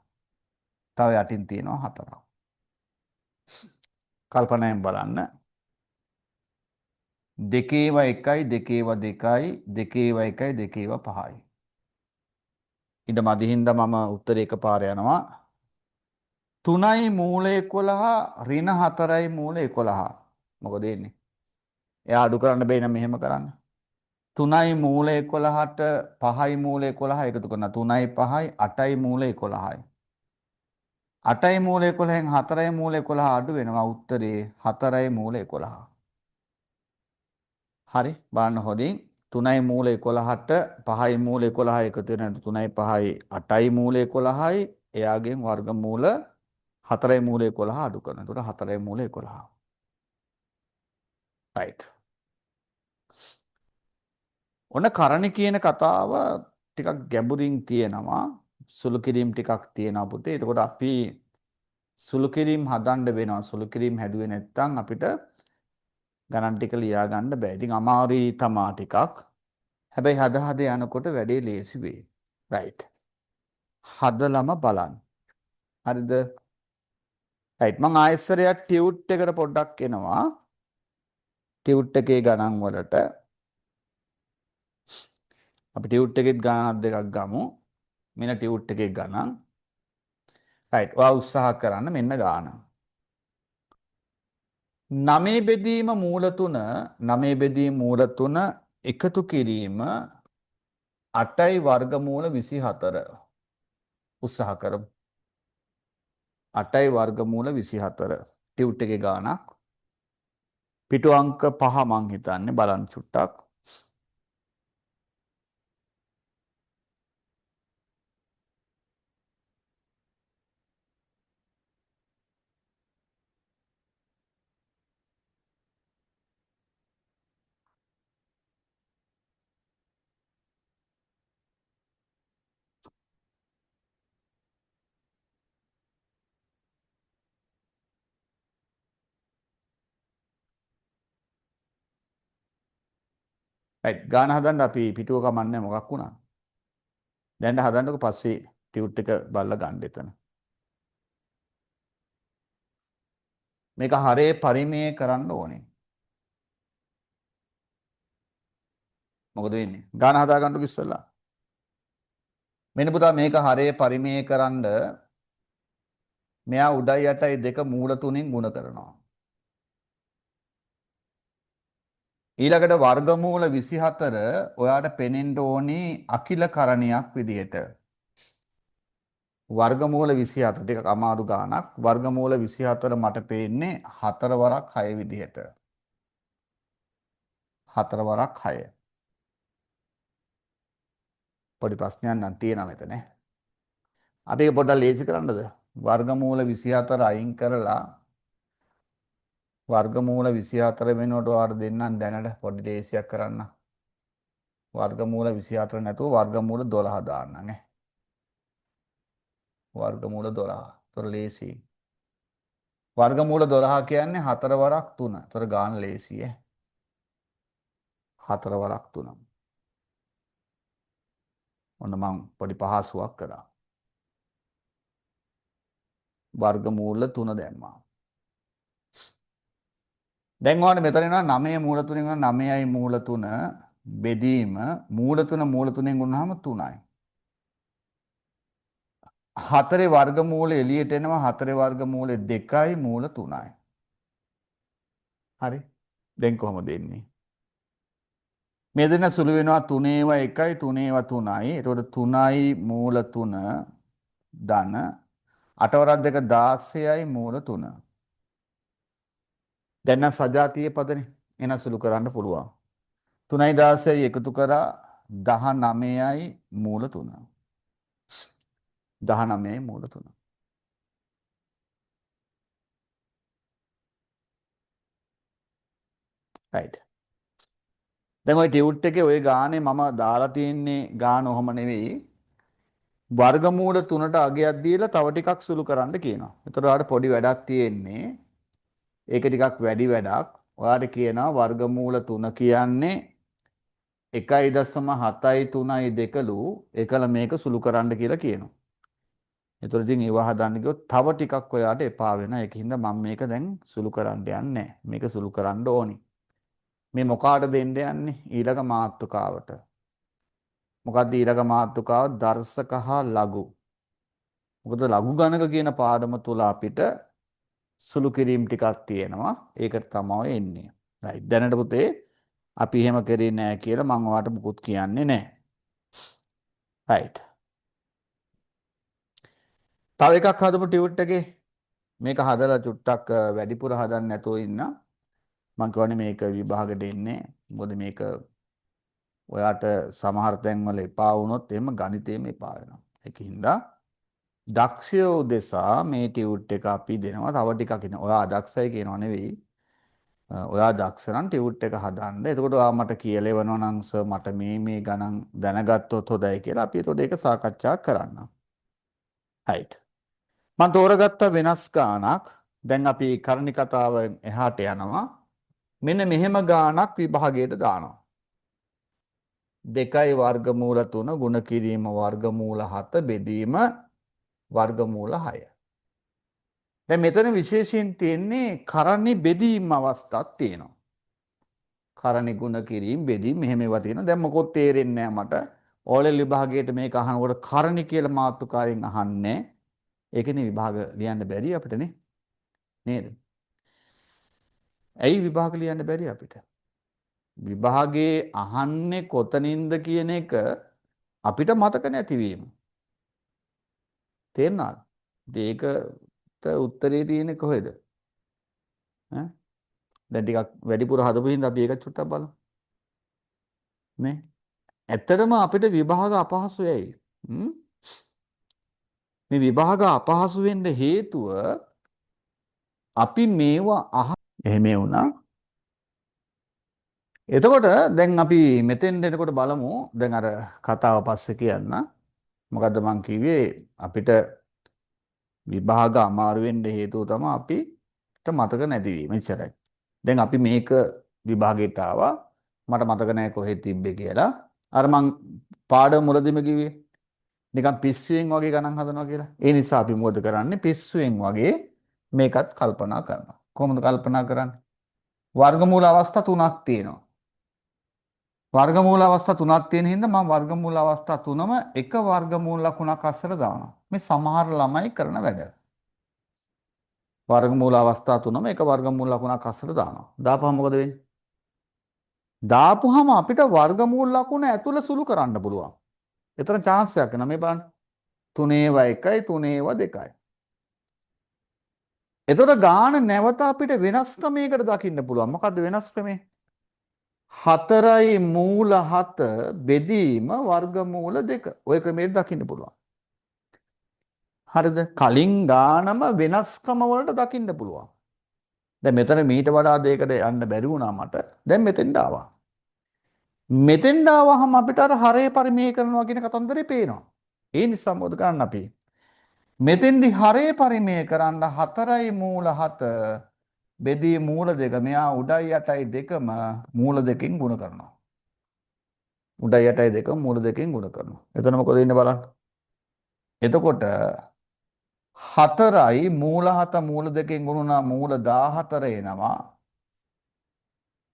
තව යටින් තියෙනවා 4ක්. කල්පනායෙන් බලන්න. දෙකේව 1යි දෙකේව 2යි දෙකේව 1යි දෙකේව 5යි. ඉඩ මදි හින්දා මම උත්තරේ එකපාර යනවා. 3යි මූල 11 ඍණ 4යි මූල 11. මොකද වෙන්නේ? එයා අඩු කරන්න බැයි නම් මෙහෙම කරන්න. 3යි මූල 11ට 5යි මූල 11 එකතු කරනවා. 3යි 5යි 8යි මූල 11යි. 8යි මූල 11න් 4යි මූල 11 අඩු වෙනවා. උත්තරේ 4යි මූල 11. හරි බලන්න හොඳින් 3යි මූල 11ට 5යි මූල 11 එකතු වෙන 3යි 5යි 8යි මූල 11යි එයාගෙන් වර්ගමූල 4යි මූල 11 අඩු කරනවා. එතකොට 4යි මූල 11. right. ඔන්න කරණි කියන කතාව ටිකක් ගැඹුරින් තියෙනවා. සුළු කිරීම් ටිකක් තියෙනවා පුතේ. එතකොට අපි සුළු කිරීම් හදන්න වෙනවා. සුළු කිරීම් හැදුවේ නැත්නම් අපිට ගණන් ටික ලියා ගන්න බෑ. ඉතින් අමාරුයි තමා ටිකක්. හැබැයි හද හද යනකොට වැඩේ ලේසි වෙයි. right. හදලම බලන්න. හරිද? right. මම ආයෙසරයක් ටියුට් එකට පොඩ්ඩක් එනවා. ටියුට් එකේ ගණන් වලට අපි ටියුට් එකෙත් ගණනක් දෙකක් ගමු. මෙන්න ටියුට් එකේ ගණන්. රයිට්. ඔයා උත්සාහ කරන්න මෙන්න ගාන. 9 බෙදීම මූල 3 9 බෙදීම මූල 3 එකතු කිරීම 8යි වර්ගමූල 24 උත්සාහ කරමු. 8යි වර්ගමූල 24 ටියුට් එකේ ගානක්. පිටු අංක 5 මං හිතන්නේ බලන්න චුට්ටක්. රයිට්. ගාන හදන්න අපි පිටුව කමන්නේ මොකක් වුණා. දැන් හදන්නකො පස්සේ ටියුට් එක බලලා ගන්න එතන. මේක හරේ පරිමේය කරන්න ඕනේ. මොකද වෙන්නේ? ගාන හදා ගන්නකො ඉස්සෙල්ලා. මෙන්න පුතා මේක හරේ පරිමේය කරන්න මෙයා උඩයි යටයි දෙක මූල 3න් ගුණ කරනවා. ඊළඟට වර්ගමූල 24 ඔයාට පෙනෙන්න ඕනි අකිලකරණයක් විදිහට. වර්ගමූල 24 ටිකක් අමාරු ගානක්. වර්ගමූල 24 මට පේන්නේ 4 වරක් 6 විදිහට. 4 වරක් 6. පොඩි ප්‍රශ්නයක් නම් තියෙනවා මෙතන. අපි ඒක පොඩ්ඩක් ලේසි කරන්නද? වර්ගමූල 24 අයින් කරලා වර්ගමූල 24 වෙනුවට ඔයාලට දෙන්නම් දැනට පොඩි ලේසියක් කරන්න. වර්ගමූල 24 නැතුව වර්ගමූල 12 දාන්න නේ. වර්ගමූල 12. ඒතර ලේසි. වර්ගමූල 12 කියන්නේ 4 වරක් 3. ඒතර ගාන ලේසි ඈ. 4 වරක් 3. ඔන්න මම පොඩි පහසුවක් කරා. වර්ගමූල 3 දැම්මා. දැන් ඔයාලට මෙතන එනවා 9 මූල 3න් ගන්න 9යි මූල 3 බෙදීම මූල 3න් ගුණාම 3යි. 4 වර්ගමූල එළියට එනවා 4 වර්ගමූල 2යි මූල 3යි. හරි. දැන් කොහොමද එන්නේ? මේ දෙන සුළු වෙනවා 3 1යි 3 3යි. එතකොට 3යි මූල 3 ධන 8 වරක් 2 16යි මූල 3. දැන් නම් සජාතීය පදනේ. එන සුළු කරන්න පුළුවන්. 3යි 16යි එකතු කරා 19යි මූල 3. 19යි මූල 3. right. දැන් ওই ටියුට් එකේ ওই ගානේ මම දාලා තියෙන්නේ ගාන ඔහම නෙවෙයි. වර්ගමූල 3ට අගයක් දීලා තව ටිකක් සුළු කරන්න කියනවා. ඒතර ඔයාලට පොඩි වැඩක් තියෙන්නේ. ඒක ටිකක් වැඩි වැඩක්. ඔයාලට කියනවා වර්ගමූල 3 කියන්නේ 1.7යි 3යි දෙකලු එකල මේක සුළු කරන්න කියලා කියනවා. ඒතර ඉතින් ඒව හදන්න ගියොත් තව ටිකක් ඔයාලට එපා වෙනවා. ඒකින්ද මම මේක දැන් සුළු කරන්න යන්නේ නැහැ. මේක සුළු කරන්න ඕනි. මේ මොකාට දෙන්න යන්නේ? ඊළඟ මාතෘකාවට. මොකක්ද ඊළඟ මාතෘකාව? දර්ශක හා ලඝු. මොකද ලඝු ගණක කියන පාඩම තුල අපිට සුළු කිරීම ටිකක් තියෙනවා. ඒකට තමයි එන්නේ. right. දැනට පුතේ අපි එහෙම කරේ නැහැ කියලා මම ඔයාලට මුකුත් කියන්නේ නැහැ. right. තව එකක් හදමු ටියුට් එකේ. මේක හදලා චුට්ටක් වැඩිපුර හදන්න නැතුව ඉන්න. මම කියන්නේ මේක විභාගෙට එන්නේ. මොකද මේක ඔයාට සමහර තැන්වල එපා වුණොත් එහෙම ගණිතේම එපා වෙනවා. ඒකින්ද දක්ෂයෝ දෙසා මේ ටියුට් එක අපි දෙනවා. තව ටිකක් ඉන්න. ඔයා අදක්ෂයි කියනව නෙවෙයි. ඔයා දක්ෂ නම් ටියුට් එක හදන්න. එතකොට ඔයා මට කියලා එවනවා නම් සර් මට මේ ගණන් දැනගත්තොත් හොඳයි කියලා අපි එතකොට ඒක සාකච්ඡා කරන්න. right. මම තෝරගත්ත වෙනස් ගානක්. දැන් අපි කරණි කතාව එහාට යනවා. මෙන්න මෙහෙම ගානක් විභාගයට දානවා. 2යි වර්ගමූල 3 ගුණ කිරීම වර්ගමූල 7 බෙදීම වර්ගමූල 6. දැන් මෙතන විශේෂයෙන් තියෙන්නේ කරණි බෙදීම් අවස්ථාවක් තියෙනවා. කරණි ගුණ කිරීම බෙදීම මෙහෙම ඒවා තියෙනවා. දැන් මොකොත් තේරෙන්නේ නැහැ මට. ඕලෙල් විභාගයට මේක අහනකොට කරණි කියලා මාතෘකාවෙන් අහන්නේ. ඒකනේ විභාග ලියන්න බැරි අපිට නේ. නේද? ඇයි විභාග ලියන්න බැරි අපිට? විභාගයේ අහන්නේ කොතනින්ද කියන එක අපිට මතක නැතිවීම. තේරුණාද? ඒකට උත්තරේ තියෙන්නේ කොහෙද? ඈ දැන් ටිකක් වැඩිපුර හදපු හින්දා අපි ඒක චුට්ටක් බලමු නේ. ඇත්තටම අපිට විභාග අපහසුයයි. මේ විභාග අපහසු වෙන්න හේතුව අපි මේවා එහෙම වුණා. එතකොට දැන් අපි මෙතෙන් එතකොට බලමු. දැන් අර කතාව පස්සේ කියන්න. මොකද්ද මං කිව්වේ අපිට විභාග අමාරු වෙන්න හේතුව තමයි අපිට මතක නැතිවීම. එච්චරයි. දැන් අපි මේක විභාගයට ආවා. මට මතක නැහැ කොහෙද තිබ්බේ කියලා. අර මං පාඩම මුලදිම කිව්වේ නිකන් පිස්සුවෙන් වගේ ගණන් හදනවා කියලා. ඒ නිසා අපි මොකද කරන්නේ? පිස්සුවෙන් වගේ මේකත් කල්පනා කරනවා. කොහොමද කල්පනා කරන්නේ? වර්ගමූල අවස්ථා තුනක් තියෙනවා. වර්ගමූල අවස්ථා තුනක් තියෙන හින්දා මම වර්ගමූල අවස්ථා තුනම එක වර්ගමූල ලකුණක් අස්සර දානවා. මේ සමහර ළමයි කරන වැඩ. වර්ගමූල අවස්ථා තුනම එක වර්ගමූල ලකුණක් අස්සර දානවා. දාපුවම මොකද වෙන්නේ? දාපුවම අපිට වර්ගමූල ලකුණ ඇතුළ සුළු කරන්න පුළුවන්. එතන chance එකක් නෑ මේ බලන්න. 3 1යි 3 2යි. එතකොට ගාන නැවත අපිට වෙනස් ක්‍රමයකට දකින්න පුළුවන්. මොකද්ද වෙනස් ක්‍රමය? 4යි මූල 7 බෙදීම වර්ගමූල 2. ওই ක්‍රමයට දකින්න පුළුවන්. හරිද? කලින් ගානම වෙනස් ක්‍රම වලට දකින්න පුළුවන්. දැන් මෙතන මීට වඩා දෙයකට යන්න බැරි වුණා මට. දැන් මෙතෙන්ට ආවා. මෙතෙන්ට ආවහම අපිට අර හරය පරිමේය කරනවා කියන කතන්දරේ පේනවා. ඒ නිසා මොකද කරන්න අපි? මෙතෙන්දි හරය පරිමේය කරන්න 4යි මූල 7 බෙදී මූල 2 මෙහා උඩයි යටයි දෙකම මූල 2කින් ගුණ කරනවා. උඩයි යටයි දෙකම මූල 2කින් ගුණ කරනවා. එතන මොකද වෙන්නේ බලන්න. එතකොට 4යි මූල 7 මූල 2කින් ගුණුනා මූල 14 එනවා.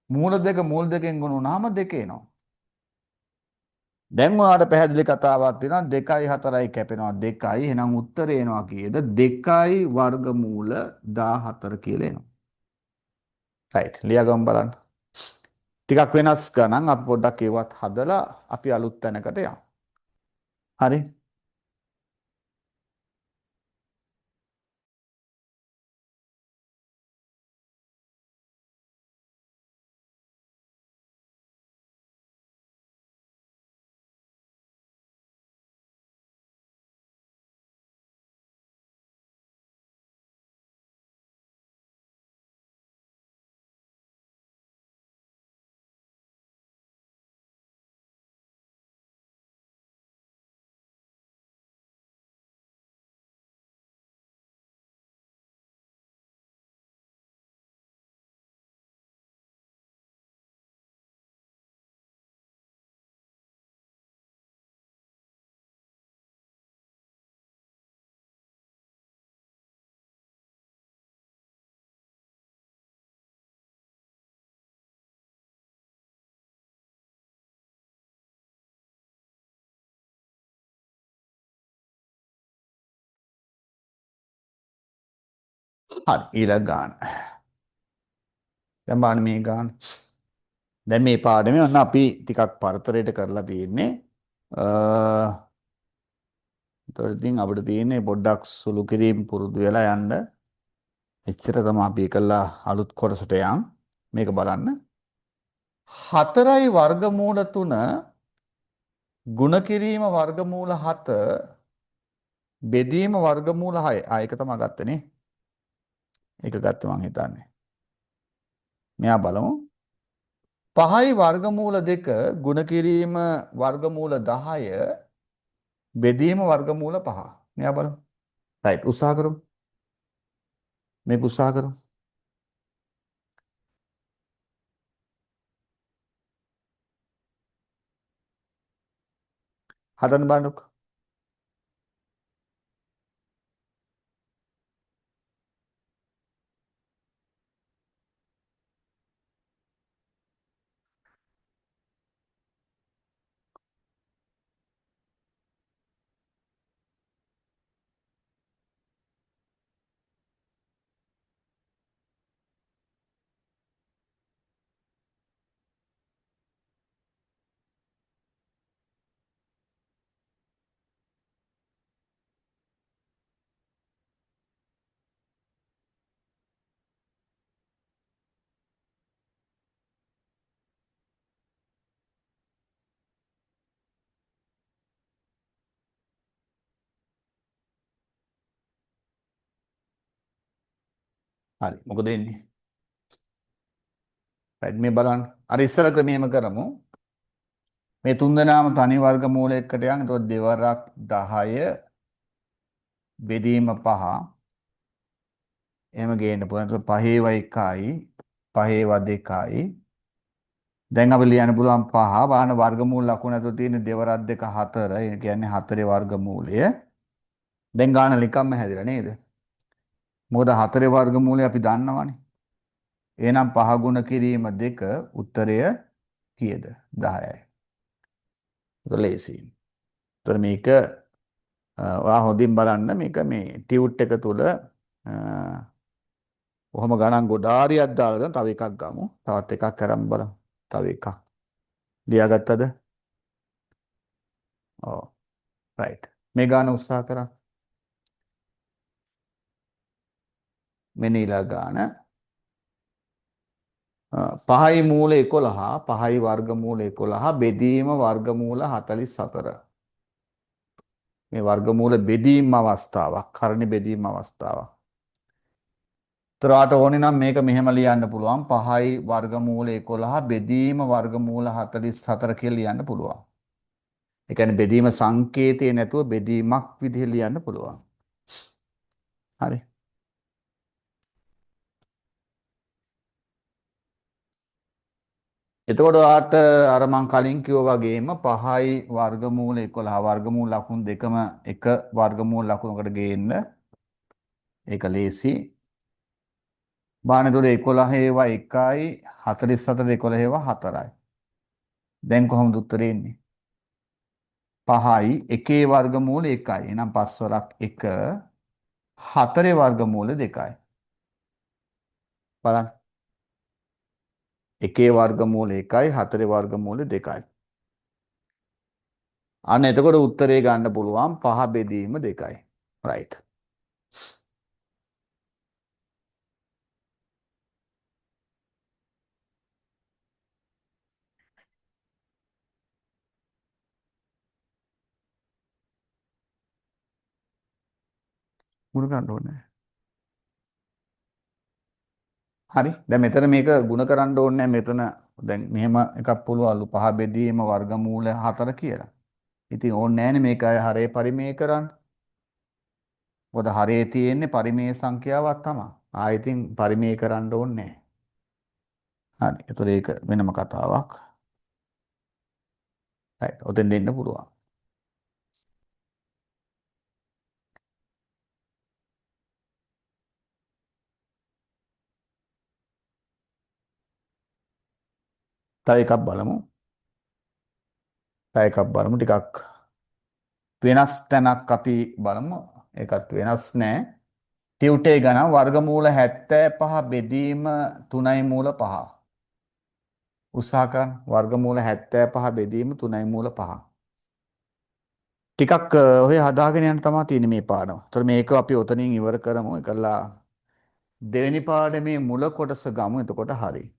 මූල 2 මූල 2කින් ගුණුනාම 2 එනවා. දැන් ඔයාලට පැහැදිලි කතාවක් තියෙනවා 2යි 4යි කැපෙනවා 2යි එහෙනම් උත්තරේ එනවා කීයද 2යි වර්ගමූල 14 කියලා එනවා. රයිට් ලියාගමු බලන්න. ටිකක් වෙනස් ගණන් අපි පොඩ්ඩක් ඒවත් හදලා අපි අලුත් තැනකට යමු. හරි. හරි ඊළඟ ගාන. දැන් බලන්න මේ ගාන. දැන් මේ පාඩමේ ඔන්න අපි ටිකක් පරතරයට කරලා තියෙන්නේ. ඒතකොට ඉතින් අපිට තියෙන්නේ පොඩ්ඩක් සුළු කිරීම පුරුදු වෙලා යන්න. එච්චර තමයි අපි කළා අලුත් කොටසට යන්. මේක බලන්න. 4යි වර්ගමූල 3 ගුණ කිරීම වර්ගමූල 7 බෙදීම වර්ගමූල 6. ඒක තමයි ගත්තේ නේ. ඒක ගත්තේ මං හිතන්නේ. මෙයා බලමු. 5යි වර්ගමූල 2 ගුණ කිරීම වර්ගමූල 10 බෙදීම වර්ගමූල 5. මෙයා බලමු. රයිට් උත්සාහ කරමු. මේක උත්සාහ කරමු. හදන්න බලන්නකෝ. හරි. මොකද එන්නේ? රයිට් මේ බලන්න. අර ඉස්සර ක්‍රමයේම කරමු. මේ තුන් දෙනාම තනි වර්ගමූලයකට යන්. එතකොට දෙවරක් 10 බෙදීම 5. එහෙම ගේන්න පුළුවන්. එතකොට 5 1යි 5 2යි. දැන් අපි ලියන්න පුළුවන් 5 බලන්න වර්ගමූල ලකුණ ඇතුළේ තියෙන දෙවරක් 2 4. ඒ කියන්නේ 4 වර්ගමූලය. දැන් ගාන නිකම්ම හැදිලා නේද? මොකද 4 වර්ගමූලය අපි දන්නවනේ. එහෙනම් 5 ගුණ කිරීම 2 උත්තරය කීයද? 10යි. ඒක ලේසියි. ඒතර මේක ඔයා හොඳින් බලන්න මේක මේ ටියුට් එක තුල කොහොම ගණන් ගොඩාරියක් දාලා තව එකක් ගමු. තවත් එකක් කරන් බලමු. තව එකක්. ලියාගත්තද? ඔව්. රයිට්. මේ ගාන උත්සාහ කරා. මෙන්න ඊළඟ ගාන. 5යි මූල 11 5යි වර්ගමූල 11 බෙදීම වර්ගමූල 44. මේ වර්ගමූල බෙදීම් අවස්ථාවක්. කරණි බෙදීම් අවස්ථාවක්. උත්තරාට ඕනේ නම් මේක මෙහෙම ලියන්න පුළුවන් 5යි වර්ගමූල 11 බෙදීම වර්ගමූල 44 කියලා ලියන්න පුළුවන්. ඒ කියන්නේ බෙදීම සංකේතය නැතුව බෙදීමක් විදිහට ලියන්න පුළුවන්. හරි. එතකොට ඔයාට අර මං කලින් කිව්වා වගේම 5යි වර්ගමූල 11 වර්ගමූල ලකුණු දෙකම එක වර්ගමූල ලකුණකට ගේන්න. ඒක ලේසි. බාහනේ 11 ඒවා 1යි 44 11 ඒවා 4යි. දැන් කොහොමද උත්තරේ එන්නේ? 5යි එකේ වර්ගමූල 1යි. එහෙනම් 5 වරක් 1 4 වර්ගමූල 2යි. බලන්න. එකේ වර්ගමූල 1යි 4 වර්ගමූල 2යි. අන්න එතකොට උත්තරේ ගන්න පුළුවන් 5 බෙදීම 2යි. රයිට්. මුණ ගන්න ඕනේ. හරි. දැන් මෙතන මේක ಗುಣ කරන්න ඕනේ නැහැ. මෙතන දැන් මෙහෙම එකක් පුළුවන්ලු 5 බෙදීම වර්ගමූල 4 කියලා. ඉතින් ඕනේ නැහැනේ මේක අය හරේ පරිමේය කරන්න. මොකද හරේ තියෙන්නේ පරිමේය සංඛ්‍යාවක් තමයි. ඉතින් පරිමේය කරන්න ඕනේ නැහැ. හරි. ඒතර ඒක වෙනම කතාවක්. රයිට්. ඔතෙන් දෙන්න පුළුවන්. තව එකක් බලමු. තව එකක් බලමු ටිකක් වෙනස් තැනක් අපි බලමු. ඒකත් වෙනස් නෑ. ටියුටේ ගණන් වර්ගමූල 75 බෙදීම 3යි මූල 5. උත්සාහ කරන්න. වර්ගමූල 75 බෙදීම 3යි මූල 5. ටිකක් ඔය හදාගෙන යන්න තමයි තියෙන්නේ මේ පාඩම. ඒතර මේක අපි ඔතනින් ඉවර කරමු. ඒකලා දෙවෙනි පාඩමේ මුල කොටස ගමු. එතකොට හරි.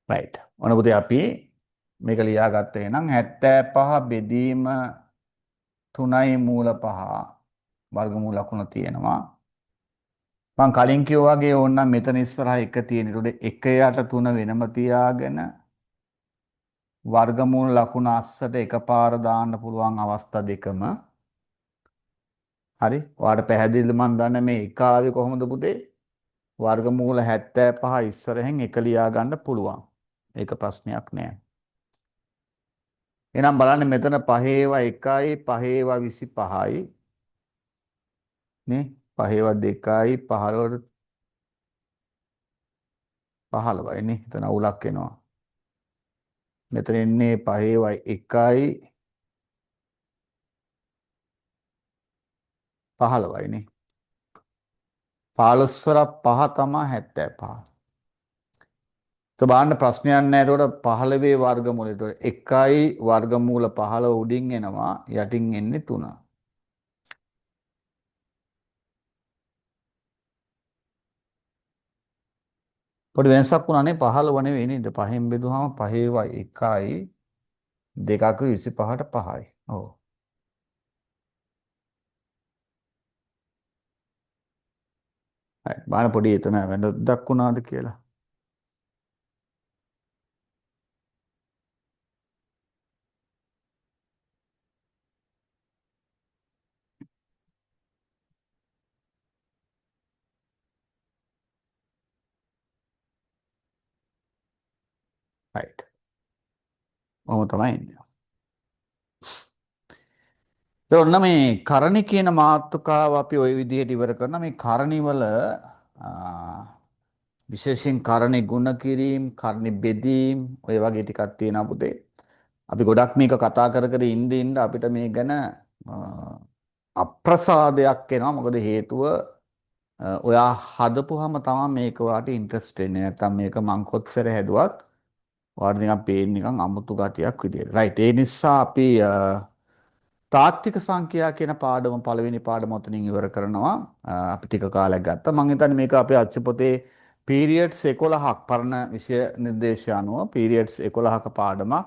රයිට්. ඔන්න පුතේ අපි මේක ලියාගත්තේ නම් 75 බෙදීම 3යි මූල 5 වර්ගමූල ලකුණ තියෙනවා. මම කලින් කිව්වා වගේ ඕනනම් මෙතන ඉස්සරහා 1 තියෙන. ඒකට 1 යට 3 වෙනම තියාගෙන වර්ගමූල ලකුණ අස්සට එකපාර දාන්න පුළුවන් අවස්ථා දෙකම. හරි. ඔයාලට පැහැදිලිද මම දන්නේ මේ එක ආවේ කොහොමද පුතේ? වර්ගමූල 75 ඉස්සරහෙන් 1 ලියා ගන්න පුළුවන්. ඒක ප්‍රශ්නයක් නෑ. එහෙනම් බලන්න මෙතන 5 ඒවා 1යි 5 ඒවා 25යි නේ 5 ඒවා 2යි 15ට 15යි නේ එතන අවුලක් එනවා. මෙතන එන්නේ 5 ඒවා 1යි 15යි නේ 15 වරක් 5 තමයි 75. බලන්න ප්‍රශ්නයක් නැහැ. එතකොට 15 වර්ගමූලය. එතකොට 1යි වර්ගමූල 15 උඩින් එනවා යටින් එන්නේ 3. පොඩි වෙනසක් වුණානේ 15 නෙවෙයි නේද? 5න් බෙදුවාම 5යි 1යි 2ක 25ට 5යි. ඔව්. හරි. බලන්න පොඩි එතන වැරද්දක් වුණාද කියලා. රයිට්. ඔහොම තමයි එන්නේ. ඒ ඔන්න මේ කරණි කියන මාතෘකාව අපි ওই විදිහට ඉවර කරනවා. මේ කරණි වල විශේෂයෙන් කරණි ගුණ කිරීම, කරණි බෙදීම් ඔය වගේ ටිකක් තියෙනවා පුතේ. අපි ගොඩක් මේක කතා කර කර ඉඳ අපිට මේ ගැන අප්‍රසාදයක් එනවා. මොකද හේතුව ඔයා හදපුවාම තමයි මේක ඔයාට ඉන්ට්‍රස්ට් වෙන්නේ. නැත්තම් මේක මං කොච්චර හැදුවත් ඔයාට නිකන් පේන්නේ නිකන් අමුතු ගතියක් විදියට. රයිට්. ඒ නිසා අපි තාත්වික සංඛ්‍යා කියන පාඩම පළවෙනි පාඩම ඔතනින් ඉවර කරනවා. අපි ටික කාලයක් ගත්තා. මම හිතන්නේ මේක අපේ අච්චු පොතේ පීරියඩ්ස් 11ක් පරණ විෂය නිර්දේශය අනුව පීරියඩ්ස් 11ක පාඩමක්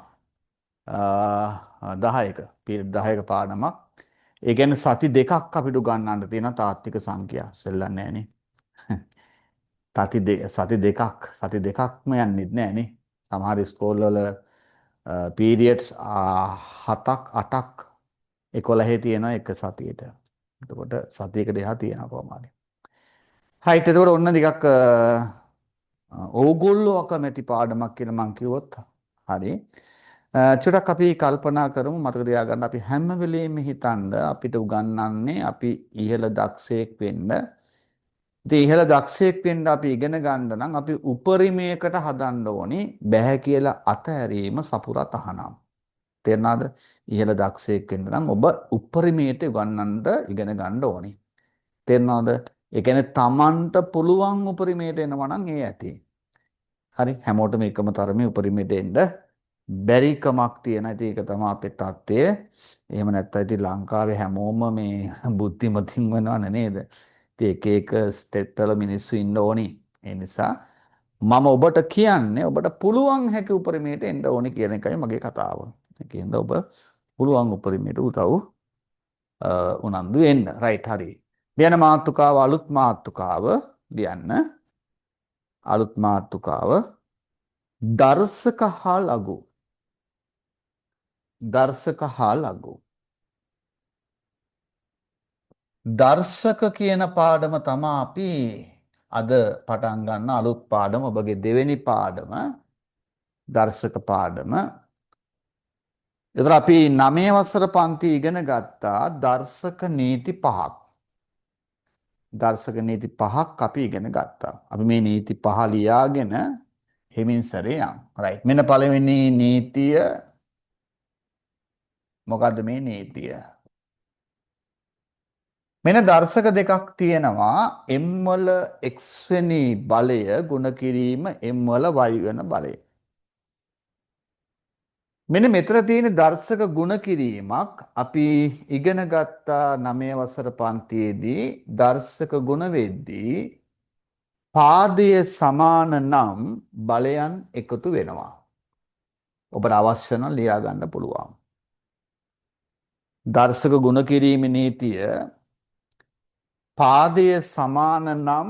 10ක පීරියඩ් 10ක පාඩමක්. ඒ කියන්නේ සති දෙකක් අපිට උගන්වන්න තියෙන තාත්වික සංඛ්‍යා. සෙල්ලන්නේ නැහනේ. සති දෙකක්ම යන්නෙත් නැහනේ. සමහර ස්කෝල් වල පීරියඩ්ස් 7ක් 8ක් 11 තියෙනවා එක සතියේට. එතකොට සතියකට එහා තියෙනවා කොහොම හරි. හයිට් එතකොට ඔන්න ටිකක් ඕගොල්ලෝ අකමැති පාඩමක් කියලා මං කිව්වොත් හරි. චුට්ටක් අපි කල්පනා කරමු මතක තියාගන්න අපි හැම වෙලෙම හිතනද අපිට උගන්වන්නේ අපි ඉහළ දක්ෂයෙක් වෙන්න. ඉතින් ඉහළ දක්ෂයෙක් වෙන්න අපි ඉගෙන ගන්න නම් අපි උපරිමයකට හදන්න ඕනේ බැහැ කියලා අතහැරීම සපුරා තහනම්. තේරෙනවද? ඉහළ දක්ෂයෙක් වෙන්න නම් ඔබ උපරිමයට උගන්වන්න ඉගෙන ගන්න ඕනේ. තේරෙනවද? ඒ කියන්නේ Tamanට පුළුවන් උපරිමයට එනවා නම් ඒ ඇති. හරි හැමෝටම එකම තරමේ උපරිමයට එන්න බැරිකමක් තියෙන. ඉතින් ඒක තමයි අපේ தත්ත්වය. එහෙම නැත්නම් ඉතින් ලංකාවේ හැමෝම මේ බුද්ධිමතින් වෙනවනේ නේද? ඉතින් එක එක ස්ටේට් වල මිනිස්සු ඉන්න ඕනි. ඒ නිසා මම ඔබට කියන්නේ ඔබට පුළුවන් හැකි උපරිමයට එන්න ඕනි කියන එකයි මගේ කතාව. ඒකෙන්ද ඔබ පුළුවන් උපරිමයට උදව් උනන්දු වෙන්න. රයිට් හරි. ලියන මාතෘකාව අලුත් මාතෘකාව ලියන්න. අලුත් මාතෘකාව දර්ශක හා ලඝු. දර්ශක හා ලඝු. දර්ශක කියන පාඩම තමයි අපි අද පටන් ගන්න අලුත් පාඩම ඔබගේ දෙවෙනි පාඩම දර්ශක පාඩම. එතන අපි 9 වසර පන්ති ඉගෙන ගත්තා දර්ශක නීති 5ක්. දර්ශක නීති 5ක් අපි ඉගෙන ගත්තා. අපි මේ නීති 5 ලියාගෙන හිමින් සැරේ යන්. රයිට්. මෙන්න පළවෙනි නීතිය මොකද්ද මේ නීතිය? මෙන්න දර්ශක දෙකක් තියෙනවා. m වල x වෙනි බලය ගුණ කිරීම m වල y වෙන බලය. මෙන්න මෙතන තියෙන දර්ශක ගුණ කිරීමක් අපි ඉගෙන ගත්තා 9 වසර පන්තියේදී දර්ශක ගුණ වෙද්දී පාදය සමාන නම් බලයන් එකතු වෙනවා. ඔබට අවශ්‍ය නම් ලියා ගන්න පුළුවන්. දර්ශක ගුණ කිරීමේ නීතිය පාදය සමාන නම්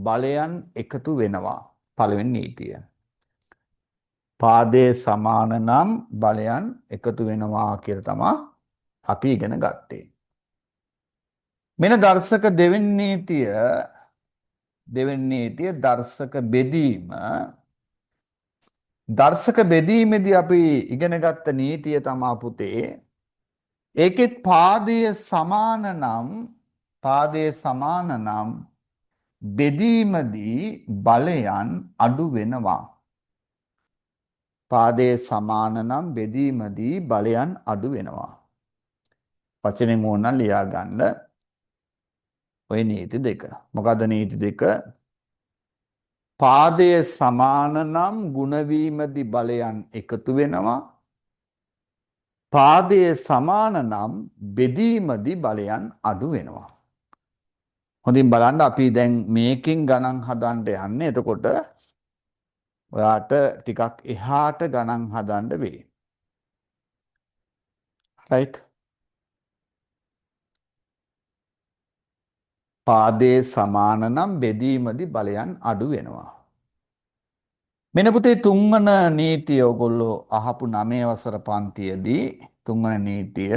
බලයන් එකතු වෙනවා. පළවෙනි නීතිය. පාදයේ සමාන නම් බලයන් එකතු වෙනවා කියලා තමයි අපි ඉගෙන ගත්තේ. මෙන්න දර්ශක දෙවෙනි නීතිය දර්ශක බෙදීම. දර්ශක බෙදීමේදී අපි ඉගෙන ගත්ත නීතිය තමයි පුතේ ඒකෙත් පාදයේ සමාන නම් බෙදීමදී බලයන් අඩු වෙනවා. පාදයේ සමාන නම් බෙදීමදී බලයන් අඩු වෙනවා. වචනේ මොනනම් ලියා ගන්න ඔය නීති දෙක. මොකද්ද නීති දෙක? පාදයේ සමාන නම් ගුණවීමදි බලයන් එකතු වෙනවා. පාදයේ සමාන නම් බෙදීමදි බලයන් අඩු වෙනවා. හොඳින් බලන්න අපි දැන් මේකෙන් ගණන් හදන්න යන්නේ. එතකොට ඔයාට ටිකක් එහාට ගණන් හදන්න වෙයි. right? පාදයේ සමාන නම් බෙදීමදි බලයන් අඩු වෙනවා. මෙන්න පුතේ තුන්වන නීතිය ඔයගොල්ලෝ අහපු 9 වසර පන්තියේදී තුන්වන නීතිය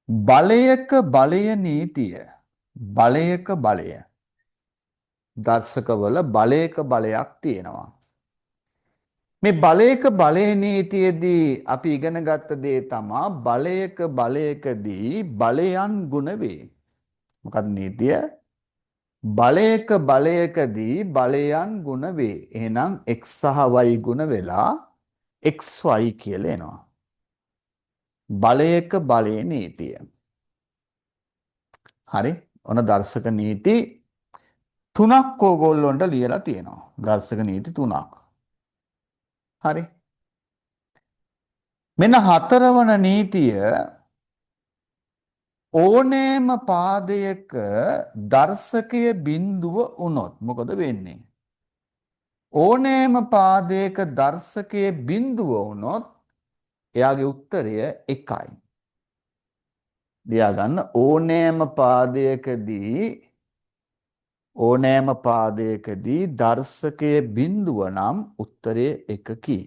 බලයක බලය නීතිය. බලයක බලය. දර්ශකවල බලයක බලයක් තියෙනවා. මේ බලයක බලය නීතියේදී අපි ඉගෙන ගත්ත දේ තමයි බලයක බලයකදී බලයන් ගුණ වේ. මොකක්ද නීතිය? බලයක බලයකදී බලයන් ගුණ වේ. එහෙනම් x සහ y ගුණ වෙලා xy කියලා එනවා. බලයක බලයේ නීතිය. හරි. ඔන්න දර්ශක නීති තුනක් ඕගොල්ලොන්ට ලියලා තියෙනවා. දර්ශක නීති තුනක්. හරි. මෙන්න හතරවන නීතිය ඕනෑම පාදයක දර්ශකයේ බිඳුව වුණොත් මොකද වෙන්නේ? ඕනෑම පාදයක දර්ශකයේ බිඳුව වුණොත් එයාගේ උත්තරය 1යි. ලියා ගන්න ඕනෑම පාදයකදී දර්ශකයේ බිඳුව නම් උත්තරය 1කි.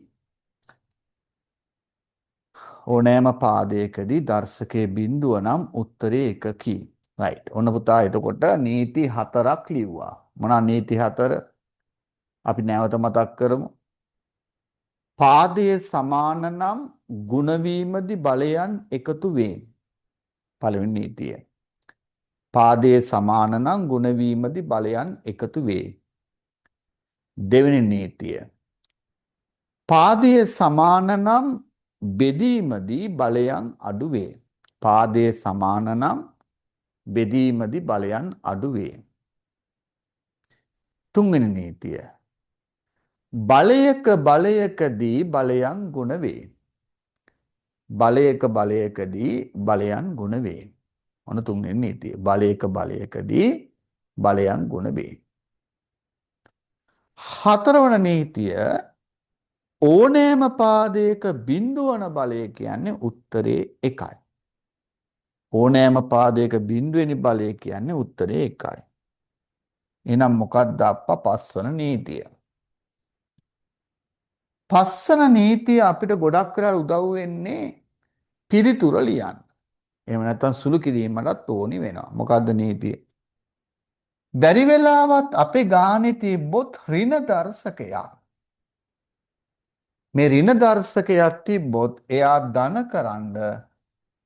ඕනෑම පාදයකදී දර්ශකයේ බිඳුව නම් උත්තරේ 1කි. right. ඔන්න පුතා එතකොට නීති 4ක් ලිව්වා. මොනවා නීති 4? අපි නැවත මතක් කරමු. පාදයේ සමාන නම් ගුණවීමදි බලයන් එකතු වේ. පළවෙනි නීතිය. පාදයේ සමාන නම් ගුණවීමදි බලයන් එකතු වේ. දෙවෙනි නීතිය. පාදයේ සමාන නම් බෙදීමදී බලයන් අඩු වේ. පාදයේ සමාන නම් බෙදීමදී බලයන් අඩු වේ. තුන්වෙනි නීතිය. බලයක බලයකදී බලයන් ගුණ වේ. බලයක බලයකදී බලයන් ගුණ වේ. ඔන්න තුන්වෙනි නීතිය. බලයක බලයකදී බලයන් ගුණ වේ. හතරවන නීතිය ඕනෑම පාදයක බිඳුවන බලය කියන්නේ උත්තරේ 1යි. ඕනෑම පාදයක බිඳුවෙනි බලය කියන්නේ උත්තරේ 1යි. එහෙනම් මොකක්ද අප්පා පස්වන නීතිය? පස්වන නීතිය අපිට ගොඩක් වෙලා උදව් වෙන්නේ පිළිතුර ලියන්න. එහෙම නැත්නම් සුළු කිරීමටත් ඕනි වෙනවා. මොකද්ද නීතිය? බැරි වෙලාවත් අපේ ගානේ තිබ්බොත් ඍණ දර්ශකයක්. මේ ඍණ දර්ශකයක් තිබ්බොත් එයා ධනකරන්න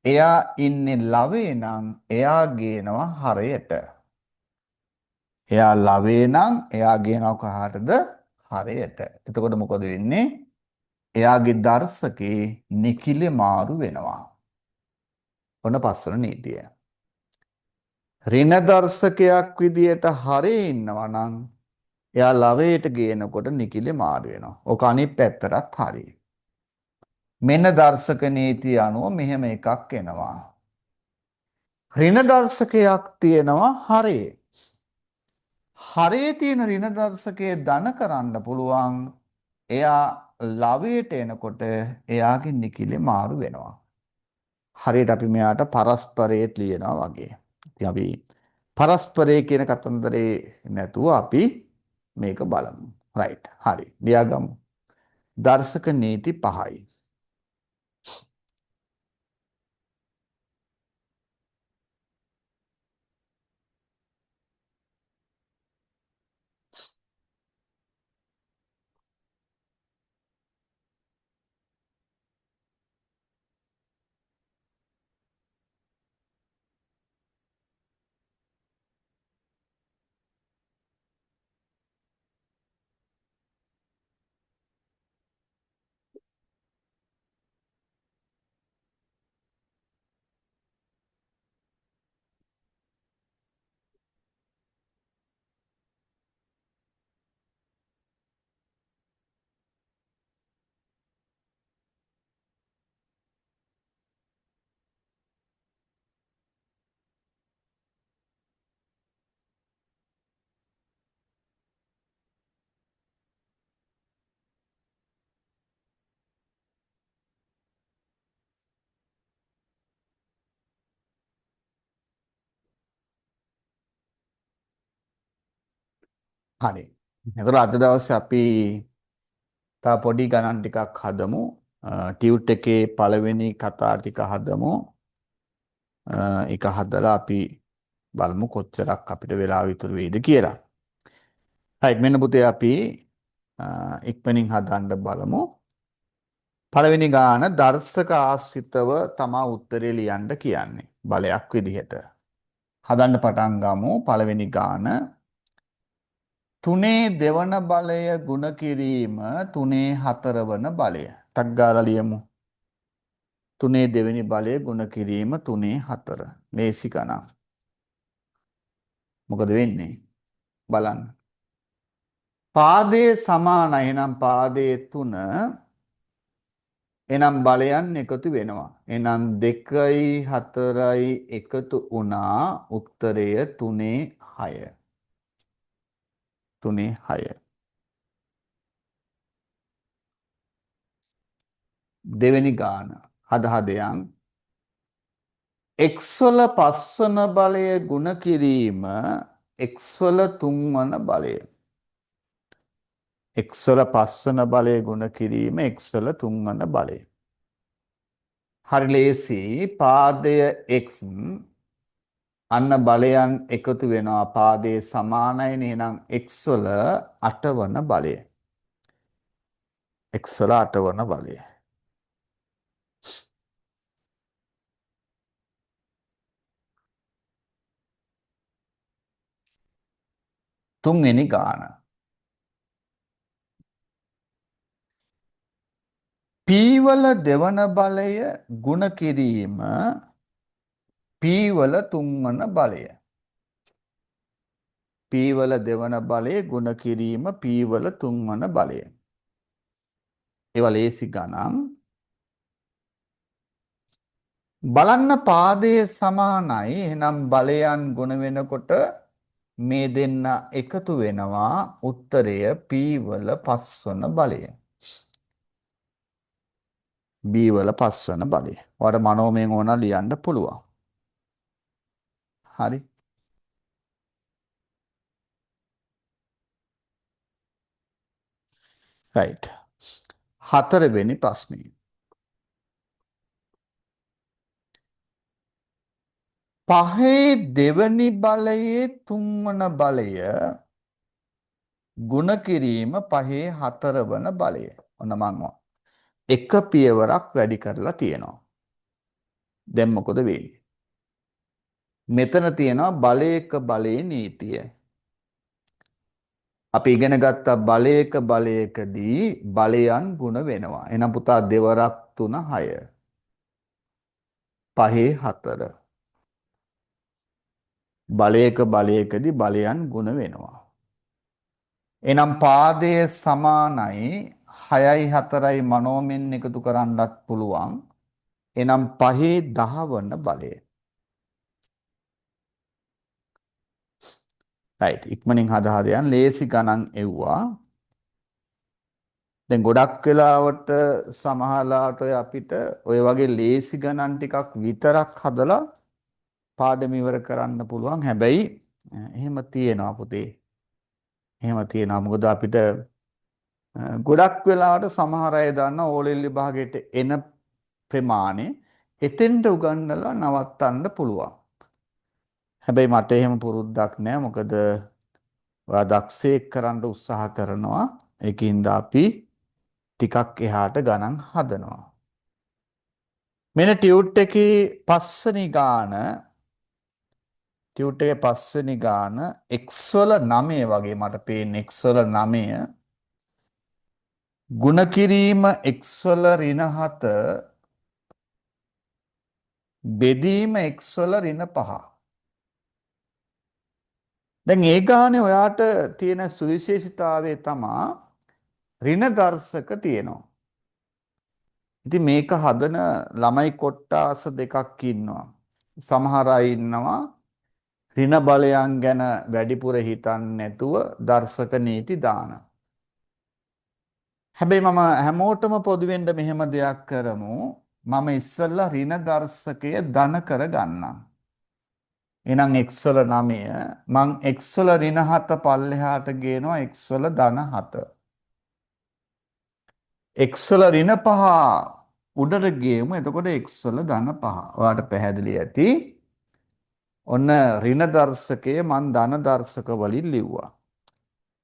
එයා ඉන්නේ ලවේ නම් එයා ගේනවා හරයට. එයා ලවේ නම් එයා ගේනවා කහටද? හරයට. එතකොට මොකද වෙන්නේ? එයාගේ දර්ශකේ නිකිල මාරු වෙනවා. ඔන්න පස්වන නීතිය. ඍණ දර්ශකයක් විදියට හරේ ඉන්නවා නම් එයා ලවයට ගේනකොට නිකිලේ මාරු වෙනවා. ඔක අනිත් පැත්තටත් හරි. මෙන්න දර්ශක නීතිය අනුව මෙහෙම එකක් එනවා. ඍණ දර්ශකයක් තියෙනවා හරේ. හරේ තියෙන ඍණ දර්ශකයේ ධන කරන්න පුළුවන්. එයා ලවයට එනකොට එයාගේ නිකිලේ මාරු වෙනවා. හරියට අපි මෙයාට පරස්පරයේත් ලියනවා වගේ. ඉතින් අපි පරස්පරයේ කියන කතන්දරේ නැතුව අපි මේක බලමු. right. හරි. ලියාගමු. දර්ශක නීති 5යි. හරි. එතකොට අද දවසේ අපි තව පොඩි ගණන් ටිකක් හදමු. ටියුට් එකේ පළවෙනි කතා ටික හදමු. ඒක හදලා අපි බලමු කොච්චරක් අපිට වෙලාව ඉතුරු වෙයිද කියලා. හරි මෙන්න පුතේ අපි ඉක්මනින් හදන්න බලමු. පළවෙනි ගාන දර්ශක ආශ්‍රිතව තමා උත්තරේ ලියන්න කියන්නේ. බලයක් විදිහට. හදන්න පටන් ගමු. පළවෙනි ගාන තුනේ දෙවන බලය ගුණ කිරීම තුනේ හතරවන බලය. ටක් ගාලා ලියමු. තුනේ දෙවෙනි බලය ගුණ කිරීම තුනේ හතර. ලේසි ගණන්. මොකද වෙන්නේ? බලන්න. පාදයේ සමාන එහෙනම් පාදයේ 3 එනම් බලයන් එකතු වෙනවා. එනම් 2යි 4යි එකතු වුණා උත්තරය 3 6. 3 6. දෙවෙනි ගාන හද හදයන් x වල පස්වන බලය ගුණ කිරීම x වල තුන්වන බලය. x වල පස්වන බලය ගුණ කිරීම x වල තුන්වන බලය. හරි ලේසි. පාදය x අන්න බලයන් එකතු වෙනවා. පාදයේ සමානයිනේ. එහෙනම් x වල 8 වන බලය. x වල 8 වන බලය. තුන්වෙනි ගාන. p වල දෙවන බලය ගුණ කිරීම p වල තුන්වන බලය. p වල දෙවන බලය ගුණ කිරීම p වල තුන්වන බලය. ඒවා ලේසි ගණන්. බලන්න පාදයේ සමානයි. එහෙනම් බලයන් ගුණ වෙනකොට මේ දෙන්න එකතු වෙනවා. උත්තරය p වල පස්වන බලය. b වල පස්වන බලය. ඔයාලට මනෝමයෙන් ඕන ලියන්න පුළුවන්. හරි. right. හතරවෙනි ප්‍රශ්නේ. පහේ දෙවනි බලයේ තුන්වන බලය ගුණ කිරීම පහේ හතරවන බලය. ඔන්න මං එක පියවරක් වැඩි කරලා තියෙනවා. දැන් මොකද වෙන්නේ? මෙතන තියෙනවා බලයක බලයේ නීතිය. අපි ඉගෙන ගත්ත බලයක බලයකදී බලයන් ගුණ වෙනවා. එහෙනම් පුතා දෙවරක් 3 6. පහේ 4. බලයක බලයකදී බලයන් ගුණ වෙනවා. එනම් පාදයේ සමානයි 6යි 4යි මනෝමෙන් එකතු කරන්නත් පුළුවන්. එනම් පහේ 10 වන බලය. right ඉක්මනින් හදා යන ලේසි ගණන් එව්වා. දැන් ගොඩක් වෙලාවට සමහරලාට ඔය අපිට ඔය වගේ ලේසි ගණන් ටිකක් විතරක් හදලා පාඩම ඉවර කරන්න පුළුවන්. හැබැයි එහෙම තියෙනවා පුතේ. එහෙම තියෙනවා. මොකද අපිට ගොඩක් වෙලාවට සමහර අය දන්න ඕලෙල් විභාගයට එන ප්‍රමාණය එතෙන්ට උගන්වලා නවත්තන්න පුළුවන්. හැබැයි මට එහෙම පුරුද්දක් නැහැ. මොකද ඔයා දක්ෂයෙක් කරන්න උත්සාහ කරනවා. ඒකින්ද අපි ටිකක් එහාට ගණන් හදනවා. මෙන්න ටියුට් එකේ පස්වෙනි ගාන ටියුට් එකේ පස්වෙනි ගාන x වල 9 වගේ මට පේන්නේ x වල 9 ගුණ කිරීම x වල ඍණ 7 බෙදීම x වල ඍණ 5. දැන් ඒ ගානේ ඔයාට තියෙන සුවිශේෂීතාවය තමයි ඍණ දර්ශක තියෙනවා. ඉතින් මේක හදන ළමයි කොට්ටාස දෙකක් ඉන්නවා. සමහර අය ඉන්නවා ඍණ බලයන් ගැන වැඩිපුර හිතන්නේ නැතුව දර්ශක නීති දාන. හැබැයි මම හැමෝටම පොදුවෙන්න මෙහෙම දෙයක් කරමු. මම ඉස්සෙල්ලා ඍණ දර්ශකය ධන කර ගන්නම්. එහෙනම් x වල 9 මං x වල ඍණ 7 පල්ලෙහාට ගේනවා x වල ධන 7. x වල ඍණ 5 උඩට ගියමු. එතකොට x වල ධන 5. ඔයාලට පැහැදිලි ඇති. ඔන්න ඍණ දර්ශකය මං ධන දර්ශක වලින් ලිව්වා.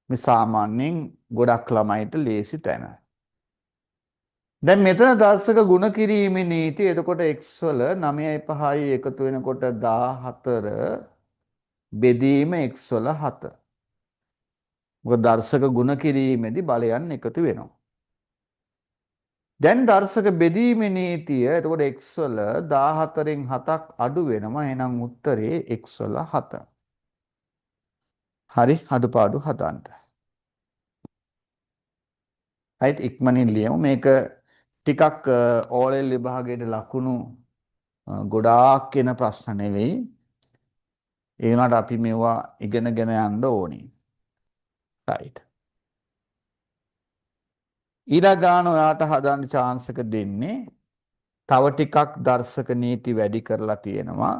මේ සාමාන්‍යයෙන් ගොඩක් ළමයිට ලේසි තැන. දැන් මෙතන දර්ශක ගුණ කිරීමේ නීතිය. එතකොට x වල 9යි 5යි එකතු වෙනකොට 14 බෙදීම x වල 7. මොකද දර්ශක ගුණ කිරීමේදී බලයන් එකතු වෙනවා. දැන් දර්ශක බෙදීමේ නීතිය. එතකොට x වල 14න් 7ක් අඩු වෙනවා. එහෙනම් උත්තරේ x වල 7. හරි අඩුපාඩු හදන්න. right ඉක්මනින් ලියමු. මේක ටිකක් ඕලෙල් විභාගයේ ලකුණු ගොඩාක් එන ප්‍රශ්න නෙවෙයි. ඒ වුණාට අපි මේවා ඉගෙනගෙන යන්න ඕනේ. right. ඊළඟ ගාන ඔයාට හදන්න chance එක දෙන්නේ. තව ටිකක් දර්ශක නීති වැඩි කරලා තියෙනවා.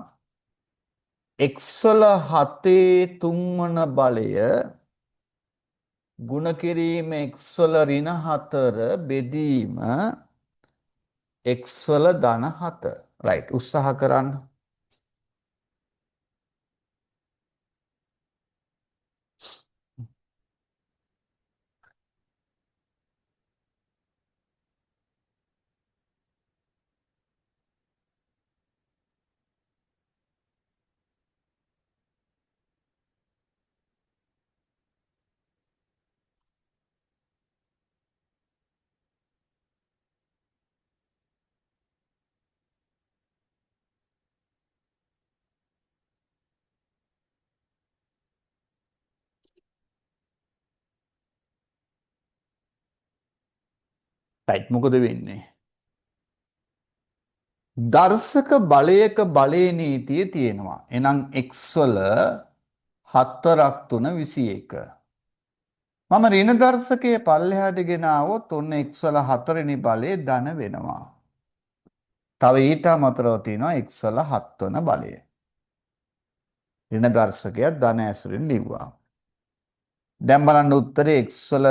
x වල 7 තුන්වන බලය ගුණ කිරීම x වල ඍණ 4 බෙදීම x වල ධන 7. right උත්සාහ කරන්න. right මොකද වෙන්නේ? දර්ශක බලයක බලයේ නීතිය තියෙනවා. එහෙනම් x වල 4ක් 3 21. මම ඍණ දර්ශකයේ පල්ලෙහාට ගෙන આવොත් ඔන්න x වල 4 වෙනි බලය ධන වෙනවා. තව ඊට අමතරව තියෙනවා x වල 7 වන බලය. ඍණ දර්ශකයක් ධන ඇසුරින් ලිව්වා. දැන් බලන්න උත්තරේ x වල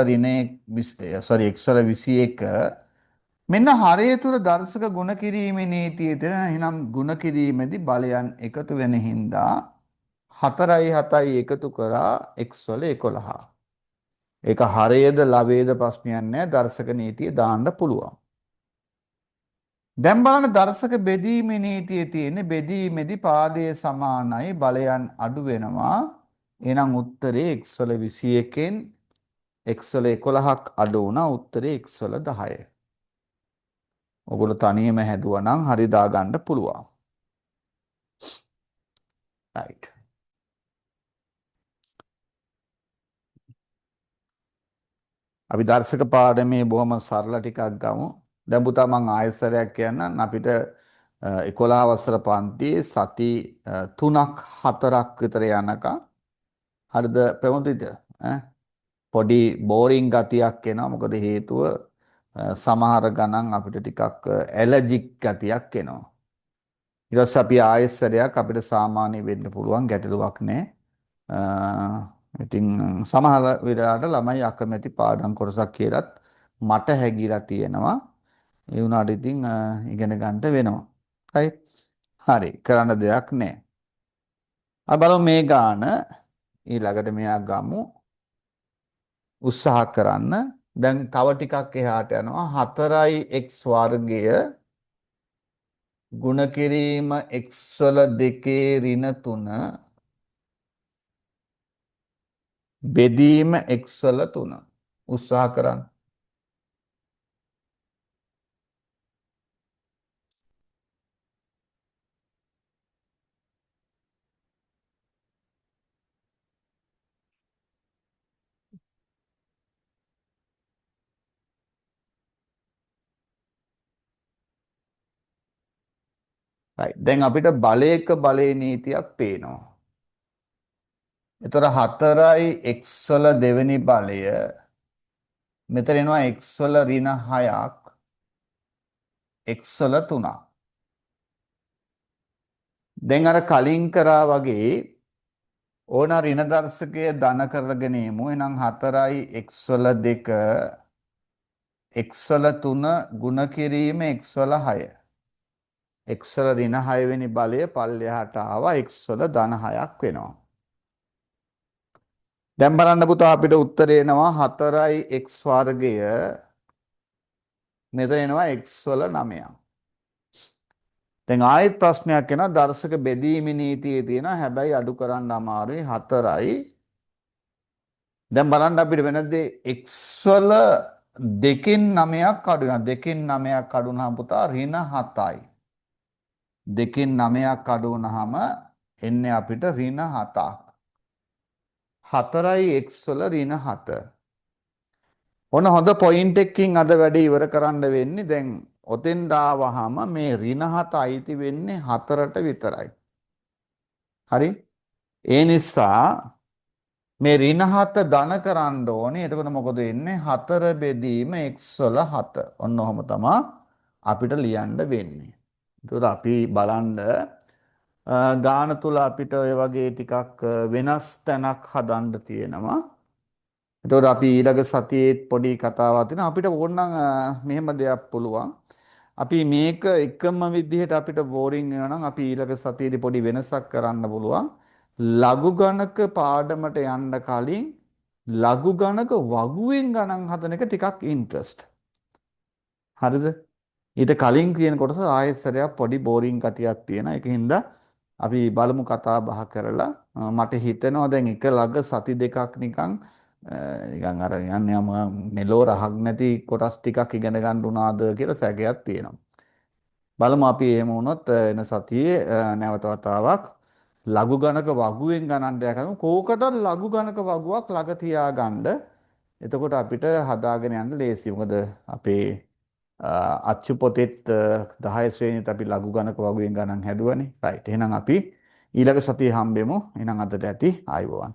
x වල 21 මෙන්න හරය තුර දර්ශක ගුණ කිරීමේ නීතිය දෙන. එහෙනම් ගුණ කිරීමේදී බලයන් එකතු වෙන හින්දා 4යි 7යි එකතු කරා x වල 11. ඒක හරයේද ලවේද ප්‍රශ්නයක් නැහැ. දර්ශක නීතිය දාන්න පුළුවන්. දැන් බලන්න දර්ශක බෙදීමේ නීතිය තියෙන්නේ. බෙදීමේදී පාදයේ සමානයි බලයන් අඩු වෙනවා. එහෙනම් උත්තරේ x වල 21න් x වල 11ක් අඩු වුණා. උත්තරේ x වල 10. ඔගොල්ලෝ තනියම හැදුවා නම් හරි දාගන්න පුළුවන්. right. අපි දර්ශක පාඩමේ බොහොම සරල ටිකක් ගමු. දැන් පුතා මම ආයෙසරයක් කියන්නම් අපිට 11 වසර පන්තියේ සති 3ක් 4ක් විතර යනකම් හරිද ප්‍රමුදිත පොඩි බෝරින් ගතියක් එනවා. මොකද හේතුව සමහර ගණන් අපිට ටිකක් ඇලර්ජික් ගතියක් එනවා. ඊට පස්සේ අපි ආයෙසරයක් අපිට සාමාන්‍ය වෙන්න පුළුවන් ගැටලුවක් නැහැ. ඉතින් සමහර වෙලාවට ළමයි අකමැති පාඩම් කොටසක් කියලාත් මට හැගිලා තියෙනවා. ඒ වුණාට ඉතින් ඉගෙන ගන්න වෙනවා. හරි කරන්න දෙයක් නැහැ. අපි බලමු මේ ගාන ඊළඟට මෙයා ගමු. උත්සාහ කරන්න. දැන් තව ටිකක් එහාට යනවා. 4යි x වර්ගය ගුණ කිරීම x වල 2 ඍණ 3 බෙදීම x වල 3 උත්සාහ කරන්න. දැන් අපිට බලයක බලයේ නීතියක් පේනවා. එතකොට 4යි x වල දෙවෙනි බලය මෙතන එනවා x වල ඍණ 6ක් x වල 3ක්. දැන් අර කලින් කරා වගේ ඕන ඍණ දර්ශකය ධන කරගෙන යමු. එහෙනම් 4යි x වල 2 x වල 3 ගුණ කිරීම x වල 6. x වල ඍණ 6 වෙනි බලය පල්ලෙහාට ආවා x වල ධන 6ක් වෙනවා. දැන් බලන්න පුතා අපිට උත්තරේ එනවා 4යි x වර්ගය මෙතන එනවා x වල 9ක්. දැන් ආයෙත් ප්‍රශ්නයක් එනවා දර්ශක බෙදීමේ නීතියේ තියෙනවා හැබැයි අඩු කරන්න අමාරුයි 4යි. දැන් බලන්න අපිට වෙනදේ x වල 2කින් 9ක් අඩු වෙනවා. 2කින් 9ක් අඩු වුණාම පුතා ඍණ 7යි. 2කින් 9ක් අඩු වුණාම එන්නේ අපිට ඍණ 7ක්. 4යි x වල ඍණ 7. ඔන්න හොඳ පොයින්ට් එකකින් අද වැඩේ ඉවර කරන්න වෙන්නේ. දැන් ඔතෙන් දාවහම මේ ඍණ 7 අයිති වෙන්නේ 4ට විතරයි. හරි? ඒ නිසා මේ ඍණ 7 ධන කරන්න ඕනේ. එතකොට මොකද වෙන්නේ? 4 බෙදීම x වල 7. ඔන්න ඔහොම තමයි අපිට ලියන්න වෙන්නේ. එතකොට අපි බලන්න ගාන තුල අපිට ඔය වගේ ටිකක් වෙනස් තැනක් හදන්න තියෙනවා. එතකොට අපි ඊළඟ සතියේත් පොඩි කතාවක් තියෙනවා. අපිට ඕනනම් මෙහෙම දෙයක් පුළුවන්. අපි මේක එකම විදිහට අපිට බෝරින් වෙනවා නම් අපි ඊළඟ සතියේදී පොඩි වෙනසක් කරන්න පුළුවන්. ලඝු ගණක පාඩමට යන්න කලින් ලඝු ගණක වගුවෙන් ගණන් හදන එක ටිකක් ඉන්ට්‍රස්ට්. හරිද? ඊට කලින් කියන කොටස ආයෙත් සැරයක් පොඩි බෝරින් ගතියක් තියෙන. ඒකින්ද අපි බලමු කතා බහ කරලා මට හිතෙනවා දැන් එක ළඟ සති දෙකක් නිකන් අර යන්නේ මෙලෝ රහක් නැති කොටස් ටිකක් ඉගෙන ගන්න උනාද කියලා සැකයක් තියෙනවා. බලමු අපි එහෙම වුණොත් එන සතියේ නැවත වතාවක් ලඝු ගණක වගුවෙන් ගණන් දෙයක් කරමු. කෝකටත් ලඝු ගණක වගුවක් ළඟ තියාගන්න. එතකොට අපිට හදාගෙන යන්න ලේසි. මොකද අපේ අච්චු පොතෙත් 10 ශ්‍රේණියත් අපි ලඝු ගණක වගුවෙන් ගණන් හැදුවනේ. රයිට්. එහෙනම් අපි ඊළඟ සතියේ හම්බෙමු. එහෙනම් අදට ඇති ආයුබෝවන්.